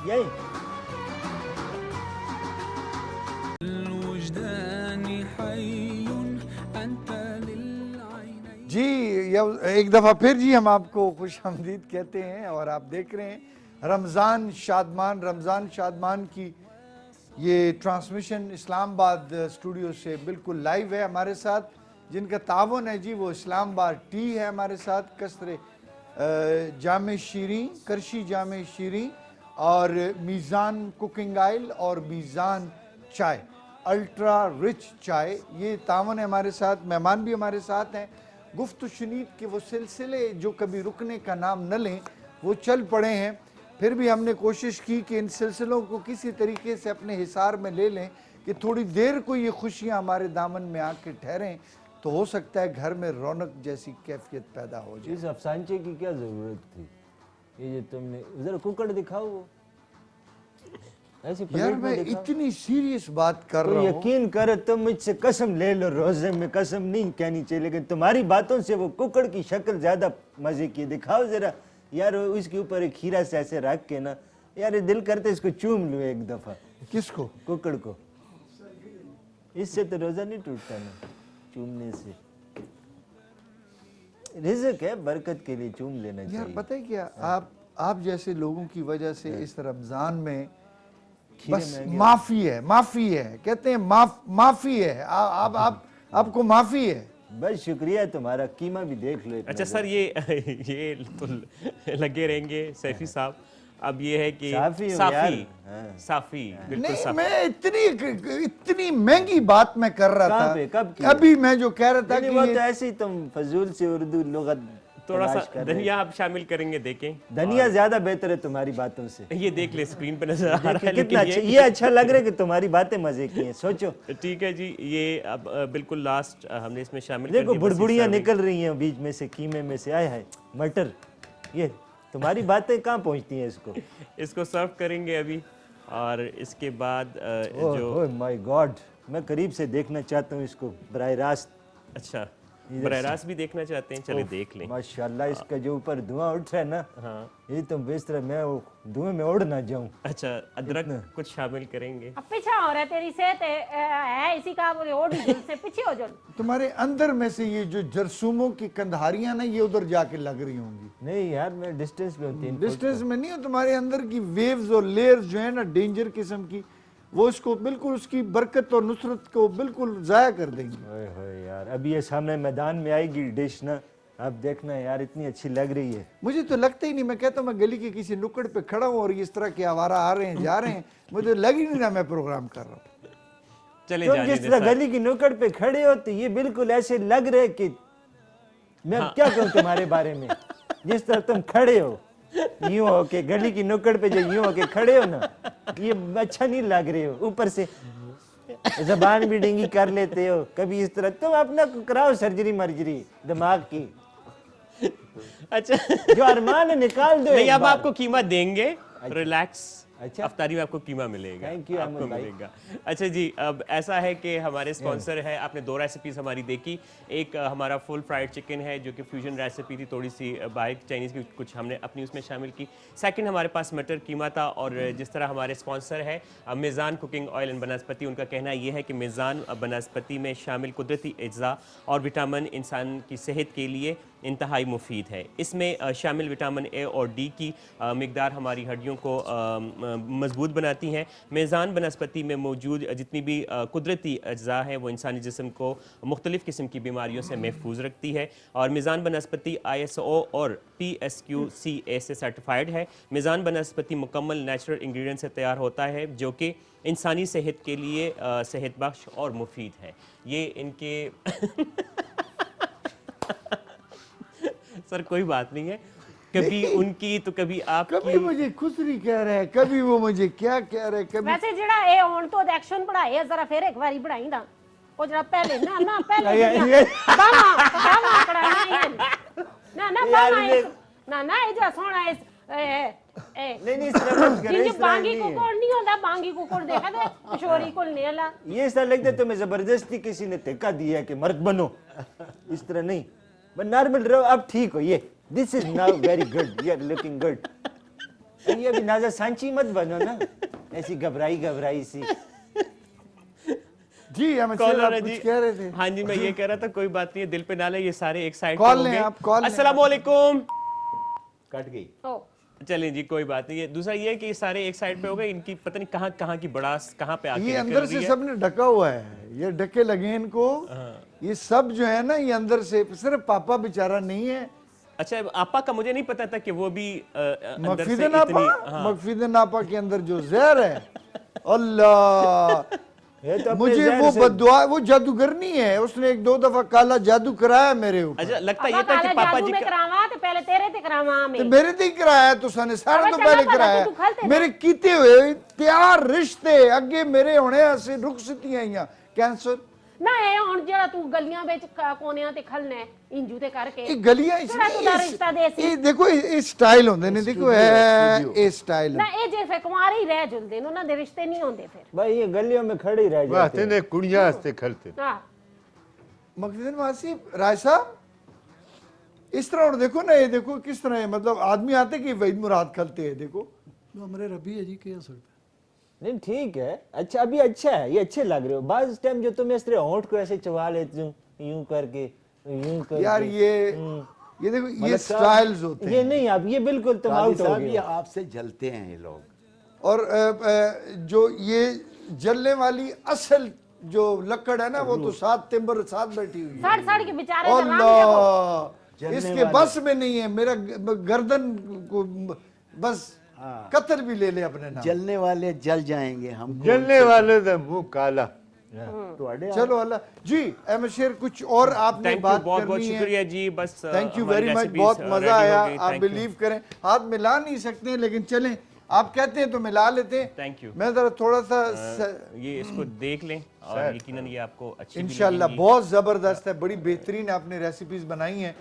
جائیں۔ جی ایک دفعہ پھر جی ہم آپ کو خوش آمدید کہتے ہیں، اور آپ دیکھ رہے ہیں رمضان شادمان کی یہ ٹرانسمیشن اسلام آباد اسٹوڈیو سے بالکل لائیو ہے۔ ہمارے ساتھ جن کا تعاون ہے جی وہ اسلام آباد ٹی ہے ہمارے ساتھ، جامع شیریں، کرشی جامع شیریں، اور میزان کوکنگ آئل اور میزان چائے، الٹرا رچ چائے، یہ تعاون ہے ہمارے ساتھ۔ مہمان بھی ہمارے ساتھ ہیں۔ گفت و شنید کے وہ سلسلے جو کبھی رکنے کا نام نہ لیں وہ چل پڑے ہیں، پھر بھی ہم نے کوشش کی کہ ان سلسلوں کو کسی طریقے سے اپنے حصار میں لے لیں کہ تھوڑی دیر کو یہ خوشیاں ہمارے دامن میں آ کے ٹھہریں تو ہو سکتا ہے گھر میں رونق جیسی کیفیت پیدا ہو جائے۔ اس افسانچے کی کیا ضرورت تھی؟ یہ جو تم نے ذرا کوکڑ دکھاؤ، وہ ایسی یار میں اتنی سیریس بات کر تو رہا ہوں، یقین کرو تم مجھ سے قسم لے لو، روزے میں قسم نہیں کہنی چاہیے، لیکن تمہاری باتوں سے وہ ککڑ کی شکل زیادہ مزے کی۔ دکھاؤ ذرا یار، اس کے اوپر ایک کھیرا سے ایسے رکھ کے نا، یار دل کرتے اس کو چوم لو ایک دفعہ۔ کس کو؟ ککڑ کو۔ اس سے تو روزہ نہیں ٹوٹتا نا، چومنے سے۔ رزق ہے، برکت کے لیے چوم لینا چاہیے۔ یار پتہ ہے کیا، آپ جیسے لوگوں کی وجہ سے اس رمضان میں بس معافی ہے، کہتے ہیں معافی ہے، آپ کو معافی ہے۔ بس شکریہ تمہارا، قیمہ بھی دیکھ لو۔ اچھا سر، یہ تو لگے رہیں گے سیفی صاحب، اب یہ ہے کہ صافی بالکل نہیں، میں اتنی مہنگی بات میں کر رہا تھا، ابھی میں جو کہہ رہا تھا کہ وہ تو ایسے ہی تم فضول سے اردو لغت تھوڑا سا دھنیا آپ شامل کریں گے، دیکھیں دھنیا زیادہ بہتر ہے تمہاری باتوں سے۔ یہ دیکھ لیں اسکرین پہ نظر آ رہا ہے، کتنا اچھا، یہ اچھا لگ رہا ہے کہ تمہاری باتیں مزے کی ہیں، سوچو۔ ٹھیک ہے جی، یہ اب بالکل لاسٹ ہم نے اس میں شامل دیکھو بڑبڑیاں نکل رہی ہیں بیچ میں سے، قیمے میں سے، آئے ہائے مٹر، یہ تمہاری باتیں کہاں پہنچتی ہیں اس کو سرو کریں گے ابھی، اور اس کے بعد جو مائی گاڈ، میں قریب سے دیکھنا چاہتا ہوں اس کو براہ راست۔ اچھا براہ راست بھی دیکھنا چاہتے ہیں، چلے دیکھ لیں۔ ماشاءاللہ اس کا جو اوپر دھواں اٹھ رہا ہے نا، یہ تو بہتر ہے میں دھوئیں میں اڑ نہ جاؤں۔ اچھا ادرک کچھ شامل کریں گے؟ اب پیچھے ہو رہا ہے، تیری صحت ہے اسی کا، اوڑ سے پیچھے ہو جاؤ۔ تمہارے اندر میں سے یہ جو جرثوموں کی کندھاریاں نا، یہ ادھر جا کے لگ رہی ہوں گی۔ نہیں یار، میں ڈسٹنس میں ہوں، ڈسٹنس میں نہیں ہوں، تمہارے اندر کی ویوز اور لیئرز جو ہیں نا ڈینجر قسم کی، وہ اس کو بالکل اس کی برکت اور نصرت کو بالکل ضائع کر دیں گے. اوئے ہوئے یار، ابھی یہ سامنے میدان میں آئے گی ڈش نا، اب دیکھنا یار اتنی اچھی لگ رہی ہے. مجھے تو لگتا ہی نہیں، میں کہتا ہوں میں گلی کے کسی نکڑ پہ کھڑا ہوں اور اس طرح کے آوارہ آ رہے ہیں جا رہے ہیں، مجھے لگ ہی نہیں رہا میں پروگرام کر رہا ہوں. چلے تم جانے جس دیں طرح سر. گلی کی نکڑ پہ کھڑے ہو تو یہ بالکل ایسے لگ رہے کہ میں اب کیا کہوں تمہارے بارے میں. جس طرح تم کھڑے ہو یوں ہو کہ گلی کی نکڑ پہ جو یوں ہو کے کھڑے ہو نا، یہ اچھا نہیں لگ رہے ہو. اوپر سے زبان بھی ڈنگی کر لیتے ہو کبھی اس طرح. تم اپنا کراؤ سرجری مرجری دماغ کی، اچھا جو ارمان ہے نکال دو. نہیں اب آپ کو قیمہ دیں گے، ریلیکس. اچھا افطاری میں آپ کو قیمہ ملے گا. Thank you آپ کو احمد بھائی. ملے گا. اچھا جی، اب ایسا ہے کہ ہمارے اسپانسر ہے، آپ نے 2 ریسیپیز ہماری دیکھی. ایک ہمارا فل فرائیڈ چکن ہے جو کہ فیوژن ریسیپی تھی، تھوڑی سی باہر چائنیز کی کچھ ہم نے اپنی اس میں شامل کی. سیکنڈ ہمارے پاس مٹر قیمہ تھا. اور جس طرح ہمارے اسپانسر ہے میزان کوکنگ آئل اینڈ بنسپتی، ان کا کہنا یہ ہے کہ میزان بنسپتی میں شامل قدرتی اجزاء اور وٹامن انسان کی صحت کے لیے انتہائی مفید ہے. اس میں شامل وٹامن اے اور ڈی کی مقدار ہماری ہڈیوں کو مضبوط بناتی ہیں. میزان بنسپتی میں موجود جتنی بھی قدرتی اجزاء ہیں وہ انسانی جسم کو مختلف قسم کی بیماریوں سے محفوظ رکھتی ہے. اور میزان بنسپتی ISO اور PSQCA سے سرٹیفائیڈ ہے. میزان بنسپتی مکمل نیچرل انگریڈینٹ سے تیار ہوتا ہے جو کہ انسانی صحت کے لیے صحت بخش اور مفید ہے. یہ ان کے سر کوئی بات نہیں ہے، کبھی ان کی تو کبھی آپ کبھی کی. مجھے خسری کہہ رہا ہے، کبھی وہ مجھے کیا کہہ رہا ہے. کبھی ویسے جڑا اے ہون تو ایکشن پڑھائے ذرا پھر ایک باری پڑھائی دا. وہ جڑا پہلے نا پہلے باواں کڑانا نا اے جا سونا اس نہیں اس طرح مت کرو. جی بانگی کوکڑ نہیں ہوندا، بانگی کوکڑ دیکھا تے کشوری کھلنے والا. یہ ایسا لگتا ہے تمہیں زبردستی کسی نے دھکا دیا ہے کہ مرد بنو. اس طرح نہیں، بس نارمل رہو. اب ٹھیک ہو. یہ this is now very good, you are looking good. یہ ابھی نازا سانچی مت بنو نا، ایسی گھبرائی سی. جی ہم کالر ہے کچھ جی. کہہ رہے تھے. ہاں جی میں یہ کہہ رہا تھا، کوئی بات نہیں ہے، دل پہ نہ لے، یہ سارے ایک سائڈ پہ کال ہوں لیں گے. آپ، کال لیں. السلام علیکم. کٹ گئی. چلیں جی کوئی بات نہیں ہے. دوسرا یہ ہے کہ یہ سارے ایک سائڈ پہ ہو گئے، ان کی پتہ نہیں کہاں کی بڑاس کہاں پہ آ کے یہ اندر سے سب نے ڈھکا ہوا ہے، یہ ڈھکے لگے ان کو. یہ سب جو ہے نا یہ اندر سے، صرف پاپا بیچارہ نہیں ہے. اچھا آپا کا مجھے نہیں پتا تھا کہ وہ بھی اندر سے مقفیدن اتنی. آپا، مقفیدن آپا کے اندر جو زہر ہے، اللہ مجھے وہ بددعا، وہ جادوگرنی ہے. اس نے 1-2 دفعہ کالا جادو کرایا میرے اوپر. اچھا لگتا یہ تھا کہ پاپا جی میں کراواں تے پہلے تیرے تے کراواں میں. تو میرے تے ہی کرایا تو سنے سارے تو پہلے کرایا. میرے کیتے ہوئے پیار رشتے اگے میرے ہونے سے رخصتیاں آئیاں. کینسر نہ اے ہن جڑا تو گلیاں وچ کونیاں تے کھلنا ہے انجو تے کر کے یہ گلیاں اس دیکھو یہ سٹائل ہوندے نے. دیکھو اے سٹائل نہ اے جے فے کمارے ہی رہ جلدے انہاں دے رشتے نہیں ہوندے پھر. بھائی یہ گلیوں میں کھڑے ہی رہ جاتے واسطے نے کڑیاں واسطے کھلتے. ہاں مقصد واسی رائے صاحب اس طرح. اور دیکھو نا یہ دیکھو کس طرح ہے، مطلب آدمی آتے کہ وحید مراد کھلتے ہیں. دیکھو جو ہمارے ربی ہے جی کہہ سکتے. نہیں ٹھیک ہے. اچھا ابھی اچھا ہے، یہ اچھے لگ رہے ہو. بعض ٹائم جو تم اس طرح ہونٹ کو ایسے چبا لیتے ہو یوں کر کے یوں کر کے. یار یہ دیکھو یہ سٹائلز ہوتے ہیں. یہ نہیں اب یہ بالکل تم آؤٹ ہو گئے. یہ آپ سے جلتے ہیں یہ لوگ. اور جو یہ جلنے والی اصل جو لکڑ ہے نا وہ تو 7 تمبر ساتھ بیٹھی ہوئی ہے. سڑ کے بیچارے اللہ اس کے بس میں نہیں ہے. میرا گردن کو بس قطر بھی لے لے اپنے نام. جلنے والے جل جائیں گے ہم. جلنے والے دا منہ کالا. چلو اللہ جی. احمد شیر کچھ اور آپ نے بات بہت بہت کرنی ہے؟ شکریہ جی. بس تھینک یو ویری مچ. بہت مزہ آیا. آپ بلیو کریں ہاتھ ملا نہیں سکتے لیکن چلیں آپ کہتے ہیں تو ملا لیتے ہیں. Thank you. میں ذرا تھوڑا سا یہ اس کو دیکھ لیں اور یقیناً یہ آپ کو اچھی انشاءاللہ بہت زبردست ہے. بڑی بہترین آپ نے ریسیپیز بنائی ہیں.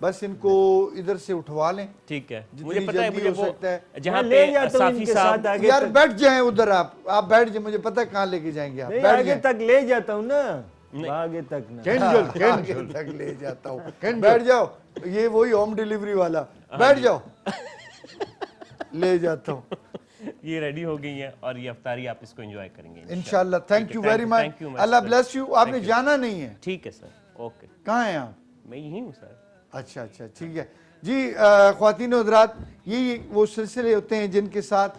بس ان کو ادھر سے اٹھوا لیں. ٹھیک ہے. جتنی مجھے پتا ہے جلدی مجھے ہو سکتا ہے. جہاں پہ صافی صاحب یار بیٹھ جائیں ادھر. آپ بیٹھ جائیں. مجھے پتا ہے کہاں لے کے جائیں گے آپ. نہیں آگے تک لے جاتا ہوں نا. آگے تک نا. آگے تک لے جاتا ہوں. بیٹھ جاؤ. یہ وہی ہوم ڈیلیوری والا. بیٹھ جاؤ. لے جاتا ہوں. یہ ریڈی ہو گئی ہیں اور یہ افطاری آپ اس کو انجوائے کریں گے انشاءاللہ. Thank you very much. Allah bless you. آپ نے جانا نہیں ہے. ٹھیک ہے سر. اوکے. کہاں ہیں آپ؟ میں یہی ہوں سر. اچھا ٹھیک ہے جی. خواتین و حضرات یہ وہ سلسلے ہوتے ہیں جن کے ساتھ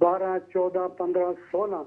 12 14 15 16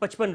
55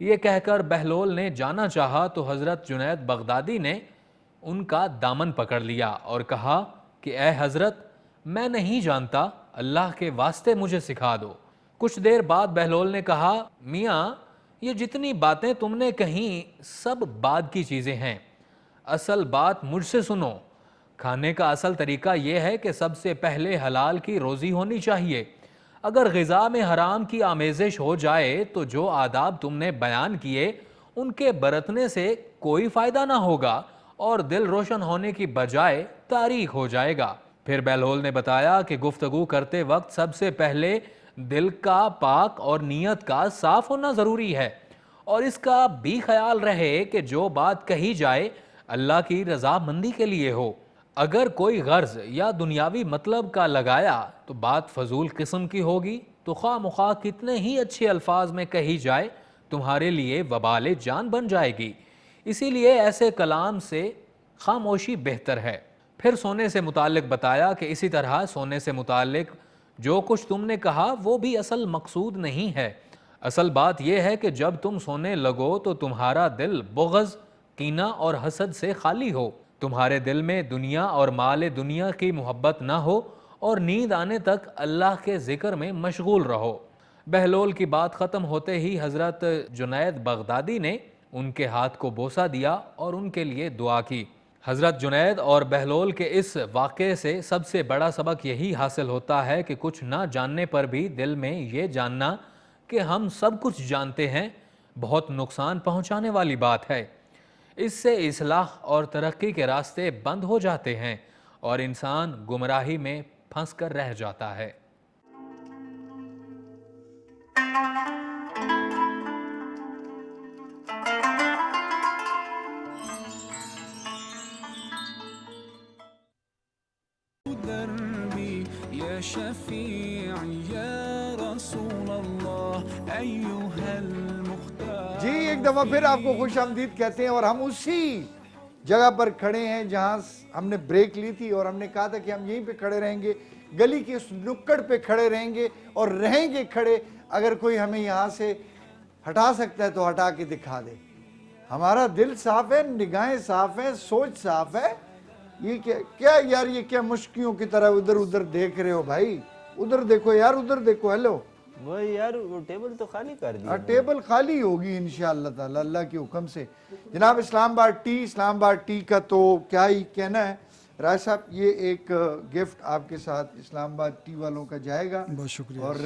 یہ کہہ کر بہلول نے جانا چاہا تو حضرت جنید بغدادی نے ان کا دامن پکڑ لیا اور کہا کہ اے حضرت میں نہیں جانتا، اللہ کے واسطے مجھے سکھا دو۔ کچھ دیر بعد بہلول نے کہا میاں یہ جتنی باتیں تم نے کہیں سب بعد کی چیزیں ہیں، اصل بات مجھ سے سنو۔ کھانے کا اصل طریقہ یہ ہے کہ سب سے پہلے حلال کی روزی ہونی چاہیے۔ اگر غذا میں حرام کی آمیزش ہو جائے تو جو آداب تم نے بیان کیے ان کے برتنے سے کوئی فائدہ نہ ہوگا اور دل روشن ہونے کی بجائے تاریک ہو جائے گا۔ پھر بہلول نے بتایا کہ گفتگو کرتے وقت سب سے پہلے دل کا پاک اور نیت کا صاف ہونا ضروری ہے، اور اس کا بھی خیال رہے کہ جو بات کہی جائے اللہ کی رضا مندی کے لیے ہو۔ اگر کوئی غرض یا دنیاوی مطلب کا لگایا تو بات فضول قسم کی ہوگی تو خواہ مخواہ کتنے ہی اچھے الفاظ میں کہی جائے تمہارے لیے وبال جان بن جائے گی۔ اسی لیے ایسے کلام سے خاموشی بہتر ہے۔ پھر سونے سے متعلق بتایا کہ اسی طرح سونے سے متعلق جو کچھ تم نے کہا وہ بھی اصل مقصود نہیں ہے۔ اصل بات یہ ہے کہ جب تم سونے لگو تو تمہارا دل بغض، کینہ اور حسد سے خالی ہو، تمہارے دل میں دنیا اور مال دنیا کی محبت نہ ہو، اور نیند آنے تک اللہ کے ذکر میں مشغول رہو۔ بہلول کی بات ختم ہوتے ہی حضرت جنید بغدادی نے ان کے ہاتھ کو بوسہ دیا اور ان کے لیے دعا کی۔ حضرت جنید اور بہلول کے اس واقعے سے سب سے بڑا سبق یہی حاصل ہوتا ہے کہ کچھ نہ جاننے پر بھی دل میں یہ جاننا کہ ہم سب کچھ جانتے ہیں بہت نقصان پہنچانے والی بات ہے۔ اس سے اصلاح اور ترقی کے راستے بند ہو جاتے ہیں اور انسان گمراہی میں پھنس کر رہ جاتا ہے۔ جی ایک دفعہ پھر آپ کو خوش آمدید کہتے ہیں، اور ہم اسی جگہ پر کھڑے ہیں جہاں ہم نے بریک لی تھی، اور ہم نے کہا تھا کہ ہم یہیں پہ کھڑے رہیں گے، گلی کے اس نکڑ پہ کھڑے رہیں گے اور رہیں گے کھڑے۔ اگر کوئی ہمیں یہاں سے ہٹا سکتا ہے تو ہٹا کے دکھا دے۔ ہمارا دل صاف ہے، نگاہیں صاف ہیں، سوچ صاف ہے۔ یہ کیا یار، یہ کیا مشکیوں کی طرح ادھر ادھر دیکھ رہے ہو بھائی؟ ادھر دیکھو یار، ادھر دیکھو۔ ہیلو وہ یار وہ ٹیبل تو خالی کر دیا۔ ٹیبل خالی ہوگی انشاءاللہ تعالی اللہ کے حکم سے۔ جناب اسلام آباد ٹی کا تو کیا ہی کہنا ہے رائے صاحب، یہ ایک گفٹ آپ کے ساتھ اسلام آباد ٹی والوں کا جائے گا۔ بہت شکریہ۔ اور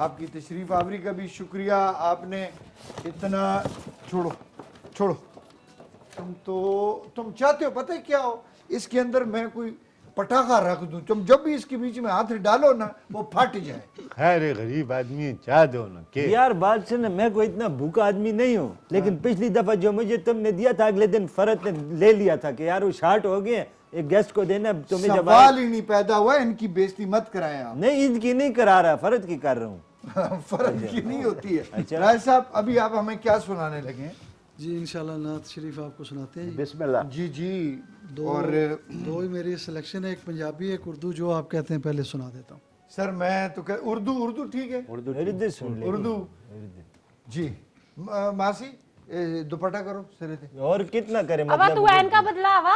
آپ کی تشریف آوری کا بھی شکریہ، آپ نے اتنا چھوڑو تم چاہتے ہو پتہ ہے کیا ہو، اس کے اندر میں کوئی پٹاخہ رکھ دوں، تم جب بھی اس کے بیچ میں ہاتھ ڈالو نا وہ پھٹ جائے۔ خیر غریب آدمی چاہ دو نا کہ یار بات سن، میں کوئی اتنا بھوکا آدمی نہیں ہوں، لیکن پچھلی دفعہ جو مجھے تم نے دیا تھا اگلے دن فرد نے لے لیا تھا کہ یار وہ شارٹ ہو گئے، ایک گیسٹ کو دینا تمہیں جب سوال ہی نہیں پیدا ہوا، ان کی بےزتی مت کرائیں آپ۔ نہیں ان کی نہیں کرا رہا، فرد کی کر رہا ہوں۔ فرد کی نہیں ہوتی ہے۔ رائے صاحب ابھی آپ ہمیں کیا سنانے لگے ہیں؟ جی انشاءاللہ نعت شریف آپ کو سناتے ہیں۔ بسم اللہ۔ جی دو ہی میری سلیکشن ہے، ایک پنجابی ایک اردو، جو آپ کہتے ہیں پہلے سنا دیتا ہوں۔ سر میں تو اردو ٹھیک ہے، اردو جی۔ ماسی دوپٹہ کرو سرے تھے، اور کتنا کرے ابا مطلب تو این کا بدلا ہوا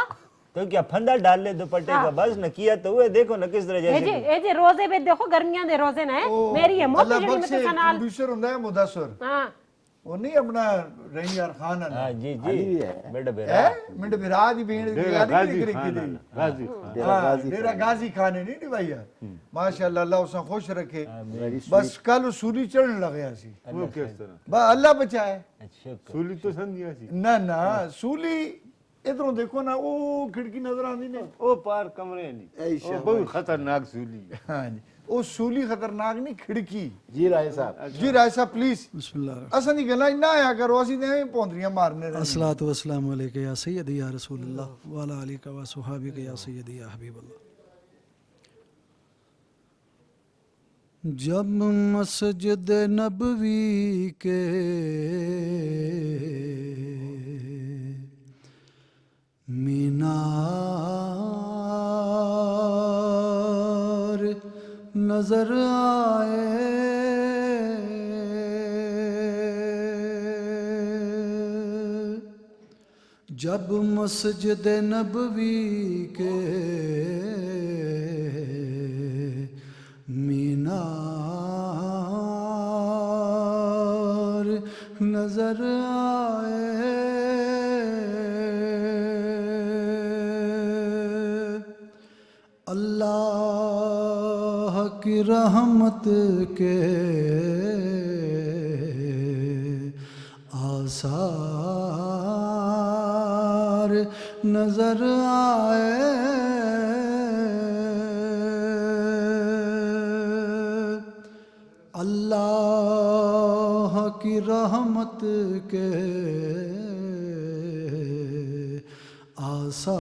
تو کیا پھندا ڈال لے دوپٹے کا، بس نہ کیا تو ہوئے، دیکھو نا کس طرح جیسے اے جی روزے پہ دیکھو، گرمیاں دے روزے نہ میری ہے موت اللہ جڑی بخشے میں سنال۔ پروڈیوسر ہوندا ہے مدثر، ہاں وہ نہیں اپنا رہی یار خان ہے ہاں جی جی بیٹا بیٹا منڈ برا دی بین غازی خان ڈیرا غازی خان ہے نہیں بھائی، ماشاءاللہ اللہ اسے خوش رکھے۔ بس کل اصولی چڑھن لگیا سی، وہ کس طرح بس اللہ بچائے۔ سولی تو سمجھیا سی نہ سولی ادھروں دیکھو نا، وہ کھڑکی نظر آندی نے، او پار کمرے نہیں، وہ بہت خطرناک سولی ہے۔ ہاں جی وہ سولی خطرناک نہیں، کھڑکی۔ جی رائے صاحب۔ جی رائے صاحب پلیز بسم اللہ الرحمن اصل دی گلاں نہ آیا کرو، اسی دے پوندریاں مارنے رہے۔ الصلاۃ والسلام علیک یا سیدی یا رسول اللہ وعلی آلک و صحابک یا سیدی یا حبیب اللہ۔ جب مسجد نبوی کے مینار نظر آئے جب مسجد نبوی کے مینار نظر آئے، اللہ کی رحمت کے آثار نظر آئے، اللہ کی رحمت کے آثار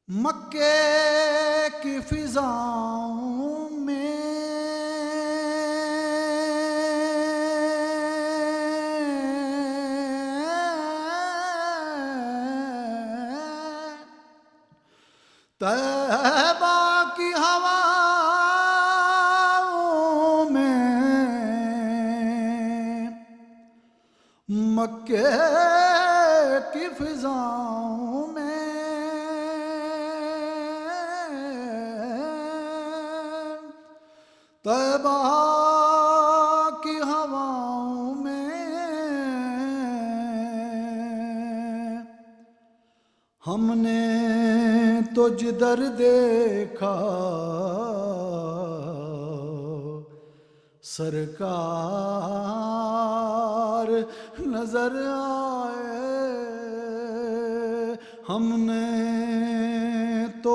مکے کی فضاؤں میں طیبہ کی ہواؤں میں، مکے کی فضاؤں میں طیبہ کی ہواؤں میں ہم نے تو جدھر دیکھا سرکار نظر آئے، ہم نے تو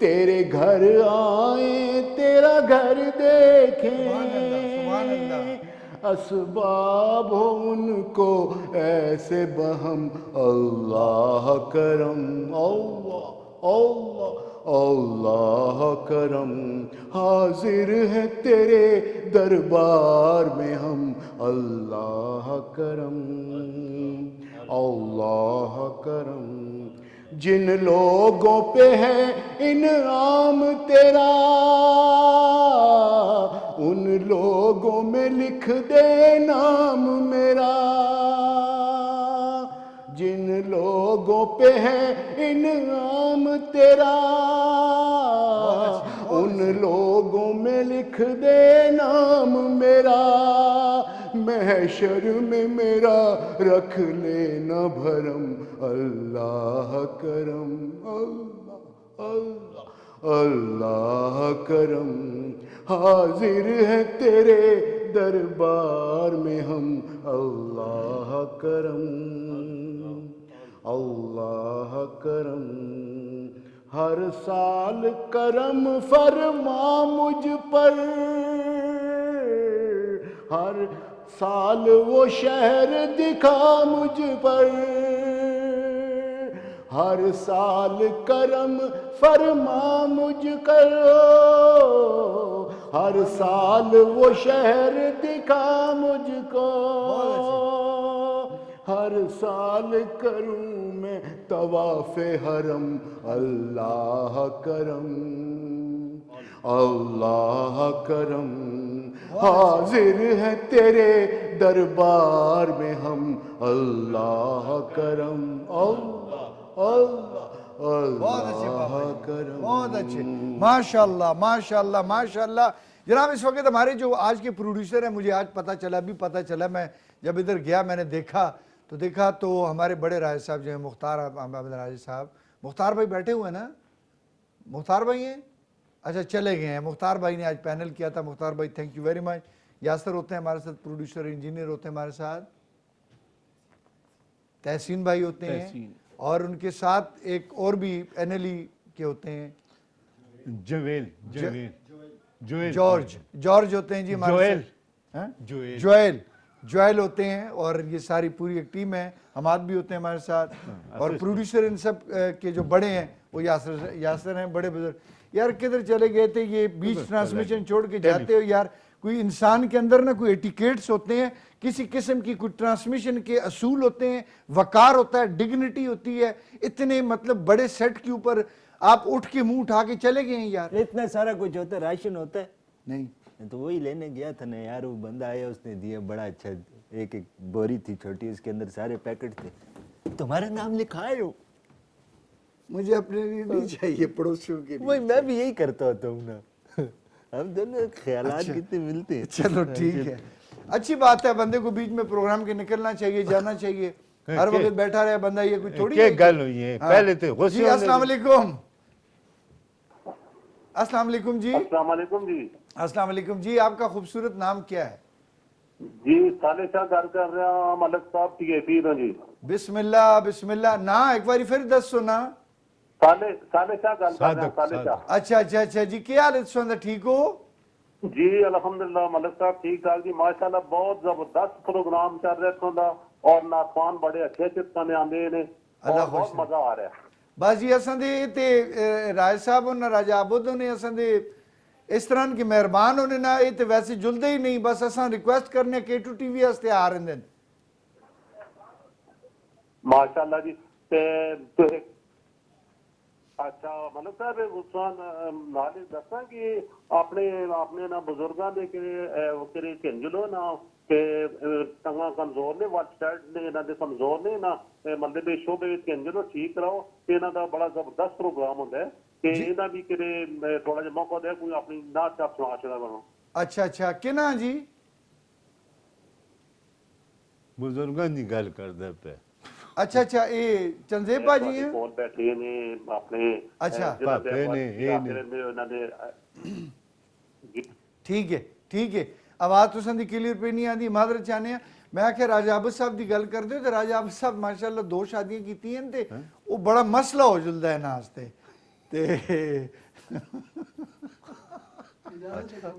تیرے گھر آئیں تیرا گھر دیکھیں اسباب ہو ان کو ایسے بہم اللہ کرم اللہ اللہ اللہ کرم حاضر ہے تیرے دربار میں ہم اللہ کرم اللہ کرم جن لوگوں پہ ہے انعام تیرا ان لوگوں میں لکھ دے نام میرا جن لوگوں پہ ہے انعام تیرا ان لوگوں میں لکھ دے نام میرا محشر میں میرا رکھ لینا بھرم اللہ کرم اللہ اللہ اللہ کرم حاضر ہے تیرے دربار میں ہم اللہ کرم اللہ کرم ہر سال کرم فرما مجھ پر ہر سال وہ شہر دکھا مجھ پر ہر سال کرم فرما مجھ کرو ہر سال وہ شہر دکھا مجھ کو ہر سال کروں میں طواف حرم اللہ کرم اللہ کرم حاضر ہے تیرے دربار میں ہم اللہ کرم اللہ اللہ اللہ کرم بہت اچھے ماشاءاللہ ماشاءاللہ ماشاءاللہ جناب اس وقت ہمارے جو آج کے پروڈیوسر ہیں مجھے آج پتہ چلا بھی پتہ چلا میں جب ادھر گیا میں نے دیکھا تو ہمارے بڑے راجہ صاحب جو ہیں مختار احمد راجہ صاحب مختار بھائی بیٹھے ہوئے ہیں نا مختار بھائی ہیں اچھا چلے گئے ہیں مختار بھائی نے آج پینل کیا تھا مختار بھائی تھینک یو ویری مچ یاسر ہوتے ہیں ہمارے ساتھ پروڈیوسر انجینئر ہوتے ہیں ہمارے ساتھ تحسین بھائی ہوتے ہیں اور ان کے ساتھ ایک اور بھی این ایل ای کے ہوتے ہیں جارج ہوتے ہیں جی جویل ہوتے ہیں اور یہ ساری پوری ایک ٹیم ہے حماد بھی ہوتے ہیں ہمارے ساتھ اور پروڈیوسر ان سب کے جو بڑے ہیں وہ یاسر ہیں بڑے بزرگ یار کدھر چلے گئے تھے یہ بیچ ٹرانسمیشن چھوڑ کے جاتے ہو یار کوئی انسان کے اندر نا کوئی ایٹیکیٹس ہوتے ہیں کسی قسم کی کوئی ٹرانسمیشن کے اصول ہوتے ہیں وقار ہوتا ہے ڈگنیٹی ہوتی ہے اتنے مطلب بڑے سیٹ کے اوپر آپ اٹھ کے منہ اٹھا کے چلے گئے ہیں یار اتنا سارا کچھ ہوتا ہے راشن ہوتا ہے نہیں تو وہی لینے گیا تھا نا یار وہ بندہ آیا اس نے دیا بڑا اچھا ایک بوری تھی چھوٹی اس کے اندر سارے پیکٹ تھے تمہارا نام لکھا ہے ہو مجھے اپنے لیے نہیں چاہیے پڑوسیوں کے لیے میں بھی یہی کرتا ہوتا ہوں نا ہم دونوں خیالات کتنے ملتے ہیں چلو ٹھیک ہے اچھی بات ہے بندے کو بیچ میں پروگرام کے نکلنا چاہیے جانا چاہیے ہر وقت بیٹھا رہے بندہ یہ کوئی تھوڑی کیا گل ہوئی ہے پہلے تو جی السلام علیکم السلام علیکم جی السلام علیکم جی السلام علیکم جی آپ کا خوبصورت نام کیا ہے جی صالح شاہ گل کر رہا ہوں ملک صاحب ٹی اے پی جی بسم اللہ نا ایک باری پھر دس سنا صالح شاہ گل کر رہا ہوں صالح شاہ اچھا جی کیا حالت سوندہ ٹھیک ہو جی الحمدللہ ملک صاحب ٹھیک ٹھاک جی ماشاءاللہ بہت زبردست پروگرام چل رہا تھا اور ناخوان بڑے اچھے اچھے تانے آندے نے اور بہت مزہ آ رہا ہے بس جی اساں دے تے راج صاحب اور راجہ عبود نے اساں دے اس طرح کی مہربان ہونے نہ یہ تے ویسے جلدے ہی نہیں بس اساں ریکویسٹ کرنے کے ٹو ٹی وی واسطے آ رہے ہیں ماشاءاللہ جی اچھا ملک صاحب حسان نالے دساں کہ اپنے نا بزرگاں دے کہ کنجلو نا کہ ٹنگاں کمزور نے وٹ سائڈ نے انہاں دے کمزور نے نا مطلب شعبے کنجلو ٹھیک کراؤ انہاں دا بڑا زبردست پروگرام ہوندا ہے کہ انہاں بھی کہ تھوڑا جہا موقع دے کوئی اپنی نعت آپ سنا چڑا بنو اچھا کنا جی بزرگاں دی گل کردا پے اچھا یہ چنزیب باجی ہیں بول بیٹھے نے اپنے اچھا ٹھیک ہے آواز تو سندھی کلیئر پہ نہیں آتی معذرت چاہنے ہیں میں آکھے راجہ عابد صاحب دی گل کر دے تو راجہ عابد صاحب ماشاءاللہ 2 شادیاں کیتی ہیں تے وہ بڑا مسئلہ ہو جلدا ہے ناس تے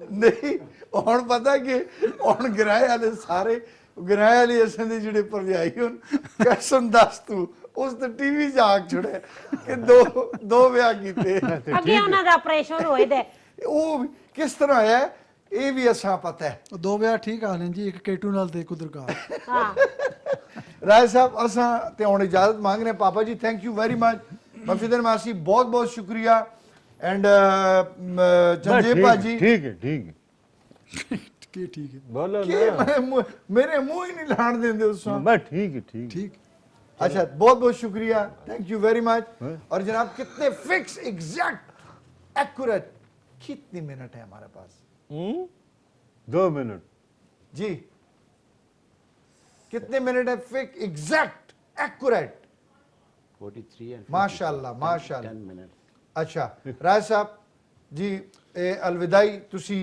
نہیں ہوں پتا کہ ہوں گرائے والے سارے گرائے والی اصل دے جڑے پرجائی ہوں قسم دس تو اس تے ٹی وی جاگ چھڑے کہ دو بیاہ کیتے اگے انہاں دا آپریشن ہوئے دے وہ کس طرح ہے یہ بھی اساں پتہ ہے. دو بیاہ ٹھیک آ جی ایک کیٹو نال تے ایک درگاہ. ہاں رائے صاحب اساں تے ہن اجازت مانگ رہے ہیں. پاپا جی تھینک یو ویری مچ. مفیدر ماسی بہت بہت شکریہ. اینڈ چنجیبا جی ٹھیک ہے ٹھیک ہے ٹھیک ہے بولو میرے منہ ہی نہیں لان دیں اس وقت. بس ٹھیک ہے ٹھیک ٹھیک. اچھا بہت بہت شکریہ. تھینک یو ویری مچ. اور جناب کتنے فکس ایگزیکٹ ایکوریٹ کتنی منٹ ہے ہمارے پاس؟ 2 منٹ جی کتنے منٹ ہے فکس ایگزیکٹ ایکوریٹ؟ 43 and ماشاء اللہ ماشاء 10 اللہ. minutes. اچھا رائے صاحب جی الوداعی تسی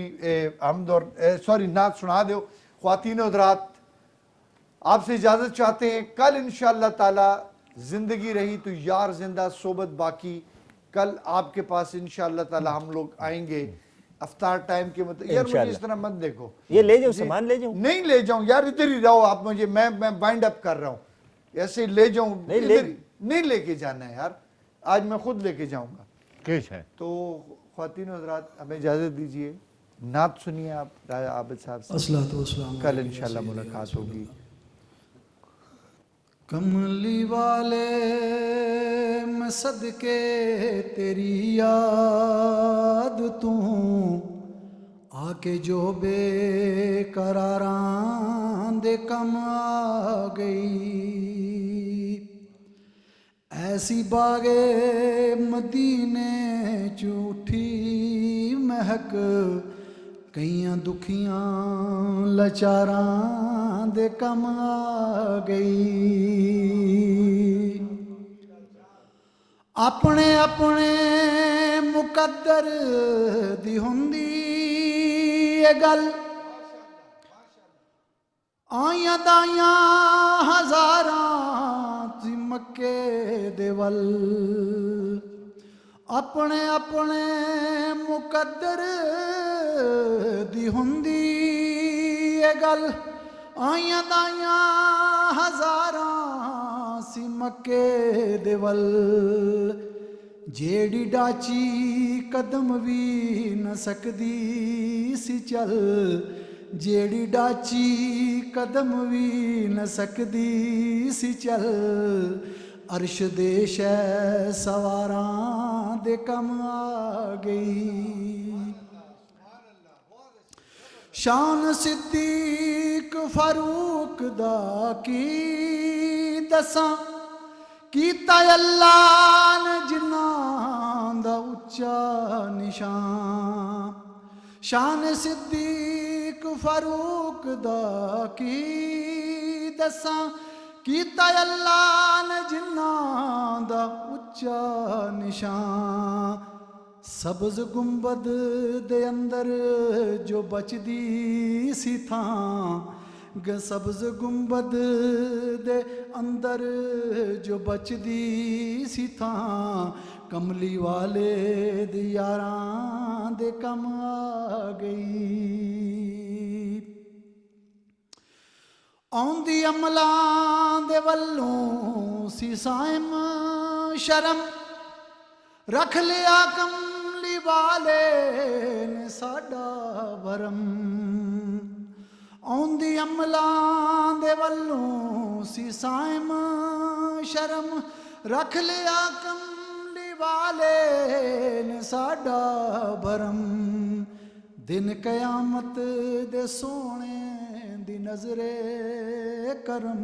حمد اور سوری نعت سنا دیو. خواتین و حضرات آپ سے اجازت چاہتے ہیں. کل انشاءاللہ تعالی زندگی رہی تو یار زندہ صحبت باقی. کل آپ کے پاس انشاءاللہ تعالی ہم لوگ آئیں گے افطار ٹائم کے مطلب. یار مجھے اس طرح مت دیکھو. یہ لے جاؤ سامان لے جاؤں. نہیں لے جاؤں یار ادھر ہی رہو آپ. مجھے میں بائنڈ اپ کر رہا ہوں. ایسے لے جاؤں نہیں لے کے جانا ہے یار. آج میں خود لے کے جاؤں گا. کیس ہے تو خواتین و حضرات ہمیں اجازت دیجیے. نعت سنیے آپ عابد صاحب سے. الصلاۃ والسلام. کل انشاءاللہ ملاقات ہوگی. کملی والے میں صدقے تیری یاد توں آ کے جو بے قراراں دے کم آ گئی. ایسی باغے مدینے چوٹھی مہک کئیاں دکھیاں لچاراں دے کم آ گئی. اپنے اپنے مقدر دی ہوندی اے گل آئیاں دائیاں ہزاراں سی مکے دے ول. اپنے اپنے مقدر دی ہوندی اے گل آئیاں دائیاں ہزاراں سی مکے دے ول. جیڑی ڈاچی قدم بھی نہ سکدی سی چل. جیڑی ڈاچی قدم بھی نہ سکدی سی چل. عرش دے شہ سواراں دے کم آ گئی. شان صدیق فاروق دا کی دساں کیتا اللہ نے جناں دا اچا نشان. شان صدیق فاروق دا کی دساں کیتا اللہ نے جناں دا اچا نشان. سبز گنبد دے اندر جو بچدی سی تھاں. سبز گنبد دے اندر جو بچدی سی تھاں. کملی والے دی یاراں دے کم آ گئی. آندی عملاں دے ولوں سی سائم شرم رکھ لیا کملی والے نے ساڈا بھرم. آندی عملاں دے ولوں سی سائم شرم رکھ لیا کملی والے نے ساڈا بھرم. دن قیامت دے سونے دی نظر کرم.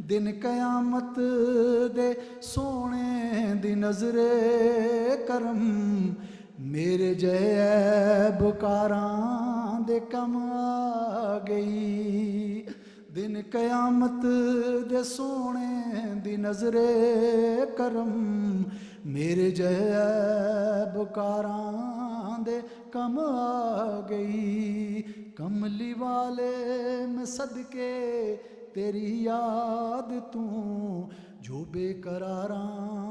دن قیامت دے سونے دی نظر کرم. میرے جیب کاراں دے کم آ گئی. دن قیامت دے سونے دی نظر کرم. میرے جیب کاراں دے کم آ گئی. کملی والے میں صدقے تیری یاد توں جو بے قراراں